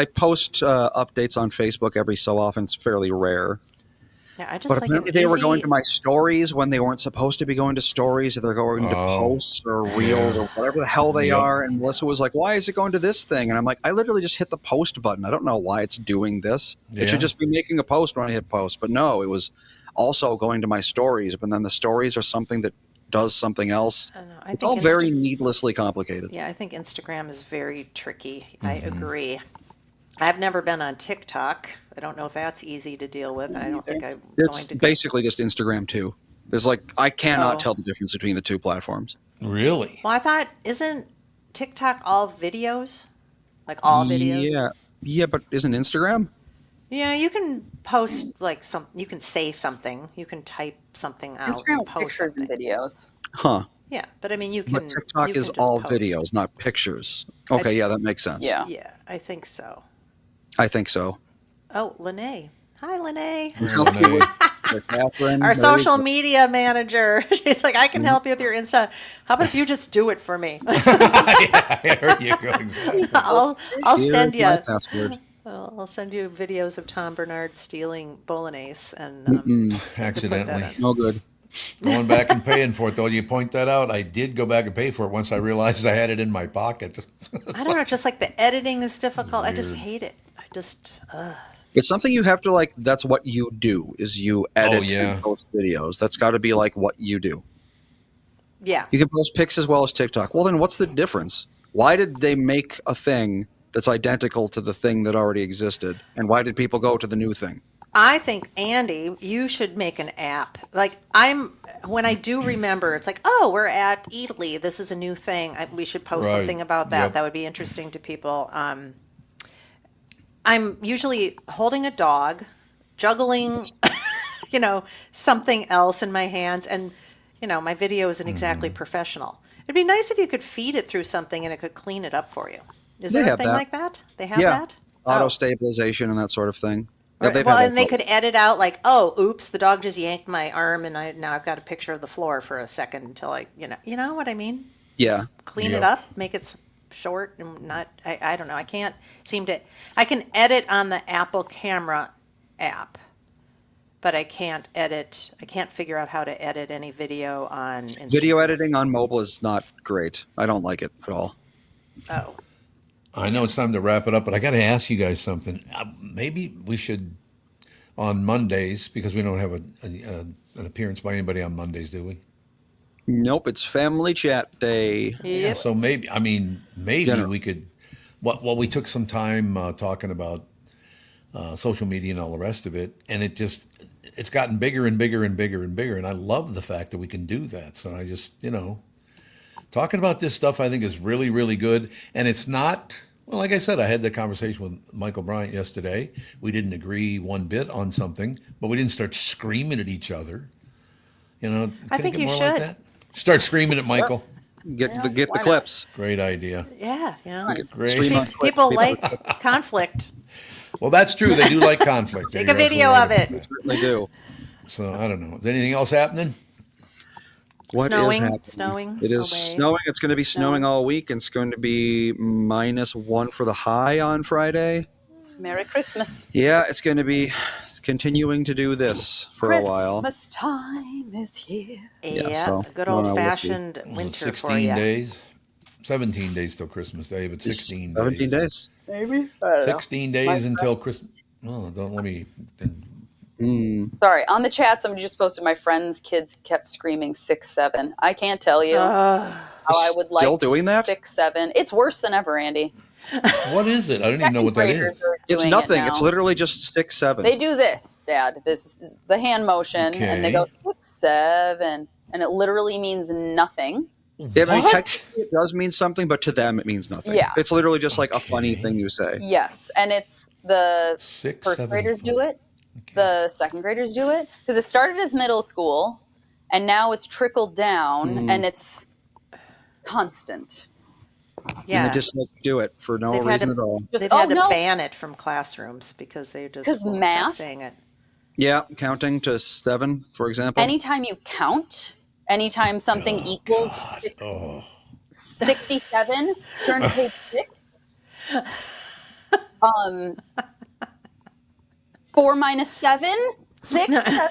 post updates on Facebook every so often. It's fairly rare. Yeah, I just But like apparently it they were easy. going to my stories when they weren't supposed to be going to stories. Or they're going to posts or reels or whatever the hell they are. And Melissa was like, why is it going to this thing? And I'm like, I literally just hit the post button. I don't know why it's doing this. Yeah. It should just be making a post when I hit post. But no, it was also going to my stories. But then the stories are something that does something else. I don't know. I It's think all very needlessly complicated. Yeah, I think Instagram is very tricky. I agree. I've never been on TikTok. I don't know if that's easy to deal with, and I don't think I'm It's going to. basically just Instagram too. There's I cannot tell the difference between the two platforms. Really? Well, I thought, isn't TikTok all videos? Like all videos? Yeah, but isn't Instagram? Yeah, you can post you can say something, you can type something out. Instagram and is post pictures something. and videos. Huh. Yeah, but I mean, you can. But TikTok you can is just all post. videos, not pictures. Okay, yeah, that makes sense. Yeah. Yeah, I think so. I think so. Oh, Lene. Hi, Lene. Catherine, Our there social you go. media manager. She's like, I can help you with your Insta. How about if you just do it for me? I heard you go. Exactly. I'll Here's send you. my password. I'll send you videos of Tom Bernard stealing Bolognese and Accidentally. No good. Going back and paying for it, though. You point that out. I did go back and pay for it once I realized I had it in my pocket. I don't know. Just like the editing is difficult. I just hate it. It's something you have to that's what you do is you edit and post videos. That's got to be what you do. Yeah. You can post pics as well as TikTok. Well, then what's the difference? Why did they make a thing that's identical to the thing that already existed? And why did people go to the new thing? I think, Andy, you should make an app. When I do remember, it's like, oh, we're at Eataly. This is a new thing. We should post Right. something about that. Yep. That would be interesting to people. I'm usually holding a dog, juggling, something else in my hands. And, my video isn't exactly professional. It'd be nice if you could feed it through something and it could clean it up for you. Is They there a have thing that. like that? They have Yeah. that? Auto Oh. stabilization and that sort of thing. Yeah, Right. they've Well, had that and they for- could edit out oh, oops, the dog just yanked my arm, and now I've got a picture of the floor for a second until you know what I mean? Yeah. Just clean it Yeah. up, make it short, and not. I don't know. I can't seem to. I can edit on the Apple Camera app, but I can't edit. I can't figure out how to edit any video on Instagram. Video editing on mobile is not great. I don't like it at all. Oh, I know it's time to wrap it up, but I got to ask you guys something. Maybe we should, on Mondays, because we don't have an appearance by anybody on Mondays, do we? Nope, it's family chat day. yep. So maybe Dinner. we could. Well, we took some time talking about social media and all the rest of it, and it's gotten bigger and bigger and bigger and bigger, and I love the fact that we can do that. So I just, talking about this stuff, I think is really, really good, and it's not. Well, like I said, I had the conversation with Michael Bryant yesterday. We didn't agree one bit on something, but we didn't start screaming at each other. Can I it think get you more like should. that? Start screaming at Michael. Get the why not? clips. Great idea. Yeah, Great. Stream on Twitch. People like conflict. Well, that's true. They do like conflict. Take You're a video absolutely of right it. about Certainly do. that. So I don't know. Is anything else happening? What is Snowing, happening? snowing It is away. snowing. It's going to be snowing all week. It's going to be -1 for the high on Friday. It's Merry Christmas. Yeah, it's going to be continuing to do this for a while. Christmas time is here. Yeah, so, a good no, old we'll see. fashioned winter 16 for you. days. 17 days till Christmas Day, but 16 days. 17 days. Maybe. 16 days until Christmas. Oh, don't let me. Sorry, on the chat, somebody just posted my friend's kids kept screaming 6-7. I can't tell you how I would like Still doing that? 6-7. It's worse than ever, Andy. What is it? I don't even know what that Graders is. are It's doing nothing. It It's now. literally just 6-7. They do this, Dad. This is the hand motion, and they Okay. go 6-7, and it literally means nothing. Yeah, I mean, What? technically it does mean something, but to them it means nothing. Yeah. It's literally just like a funny Okay. thing you say. Yes, and it's the 6, first 7, graders 4. do it. The second graders do it because it started as middle school, and now it's trickled down, and it's constant. Yeah. And they just like do it for no They've had reason to- at all. Just, They've oh, had to no. ban it from classrooms because they just 'Cause won't stop math? saying it. Yeah, counting to 7, for example. Anytime you count, anytime something equals 67, turn to page 6. 4 minus 7, 6, 7.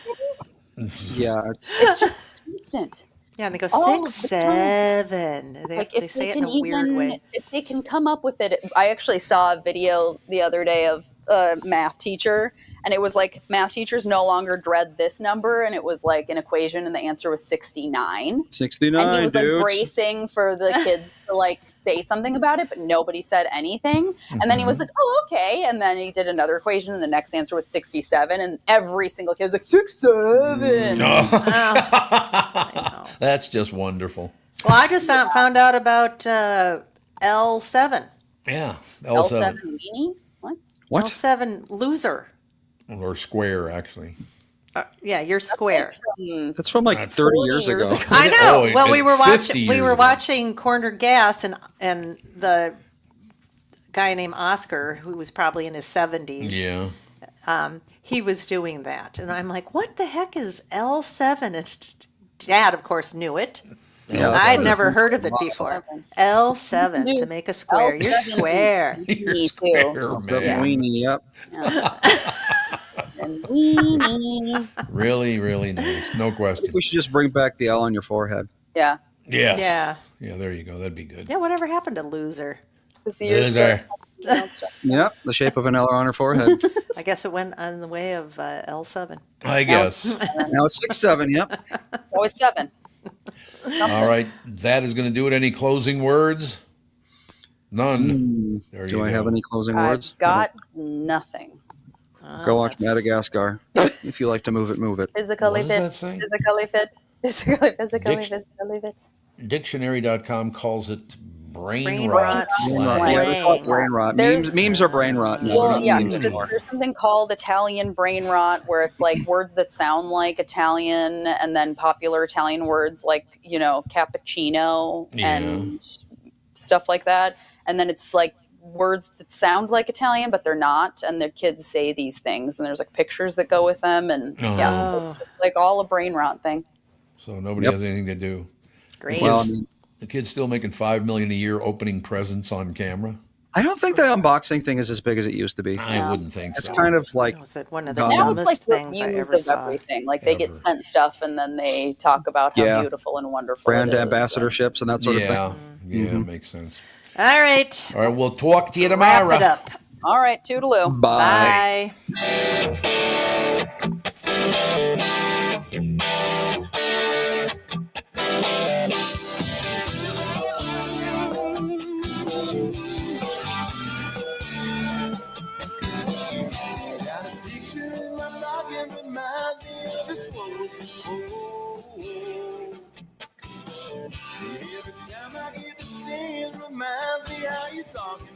Yeah, It's just constant. Yeah, and they go All six, the time. 7. Like They if say they it in can a weird way. if they can come up with it. I actually saw a video the other day of a math teacher, and it was like math teachers no longer dread this number, and it was like an equation, and the answer was 69. 69, And he was like dudes. bracing for the kids to like say something about it, but nobody said anything. And then he was like, "Oh, okay." And then he did another equation, and the next answer was 67, and every single kid was like 67. That's just wonderful. Well, I just found out about L7. Yeah, L7 L7 weenie? What? What? L7 loser. or square actually. Yeah, you're square. That's from like That's 30 40 years years ago. ago. I know. Oh, Well, we were 50 watching. We years were ago. watching Corner Gas, and the guy named Oscar, who was probably in his 70s. Yeah. He was doing that, and I'm like, "What the heck is L7?" And Dad, of course, knew it. Yeah, that's I'd what never it heard of it before. L7 to make a square. You're L7. square. Me Square, too. is. Weenie, yep. And weenie. Really, really nice. No question. We should just bring back the L on your forehead. Yeah. Yes. Yeah. Yeah, there you go. That'd be good. Yeah. Whatever happened to loser? Because the years Loser. Yep, the shape of an L on her forehead. I guess it went on the way of L7. I guess. Now it's 6-7, yep. Always 7. All right. That is going to do it. Any closing words? None. There Do you I go. have any closing words? I've got nothing. Go watch Madagascar. If you like to move it, move it. Physically What does fit. that say? Physically fit. Physically Diction- fit. Dictionary.com calls it brain, Brain rot. rot. Brain rot. Yeah, they call it Slang. brain rot. There's- Memes are brain rot now. They're Well, not yeah, memes anymore. there's something called Italian brain rot, where it's like words that sound like Italian, and then popular Italian words like, cappuccino and stuff like that. And then it's like words that sound like Italian, but they're not. And the kids say these things, and there's like pictures that go with them. And yeah, so it's just like all a brain rot thing. So nobody Yep. has anything to do. Great. Well, I mean, The kid's still making $5 million a year opening presents on camera. I don't think the unboxing thing is as big as it used to be. I wouldn't think It's so. kind of like Was it one of the Now Now it's dumbest like things I reviews ever of saw? everything. Like they get Ever. sent stuff, and then they talk about how Yeah. beautiful and wonderful brand it is. ambassadorships and that sort of yeah, thing. yeah, makes sense. All right. All right, we'll talk to you tomorrow. Wrap it up. All right, toodaloo. Bye. Bye. Got a picture in my pocket, reminds me of this one was before. Every time I get the same, reminds me how you talking.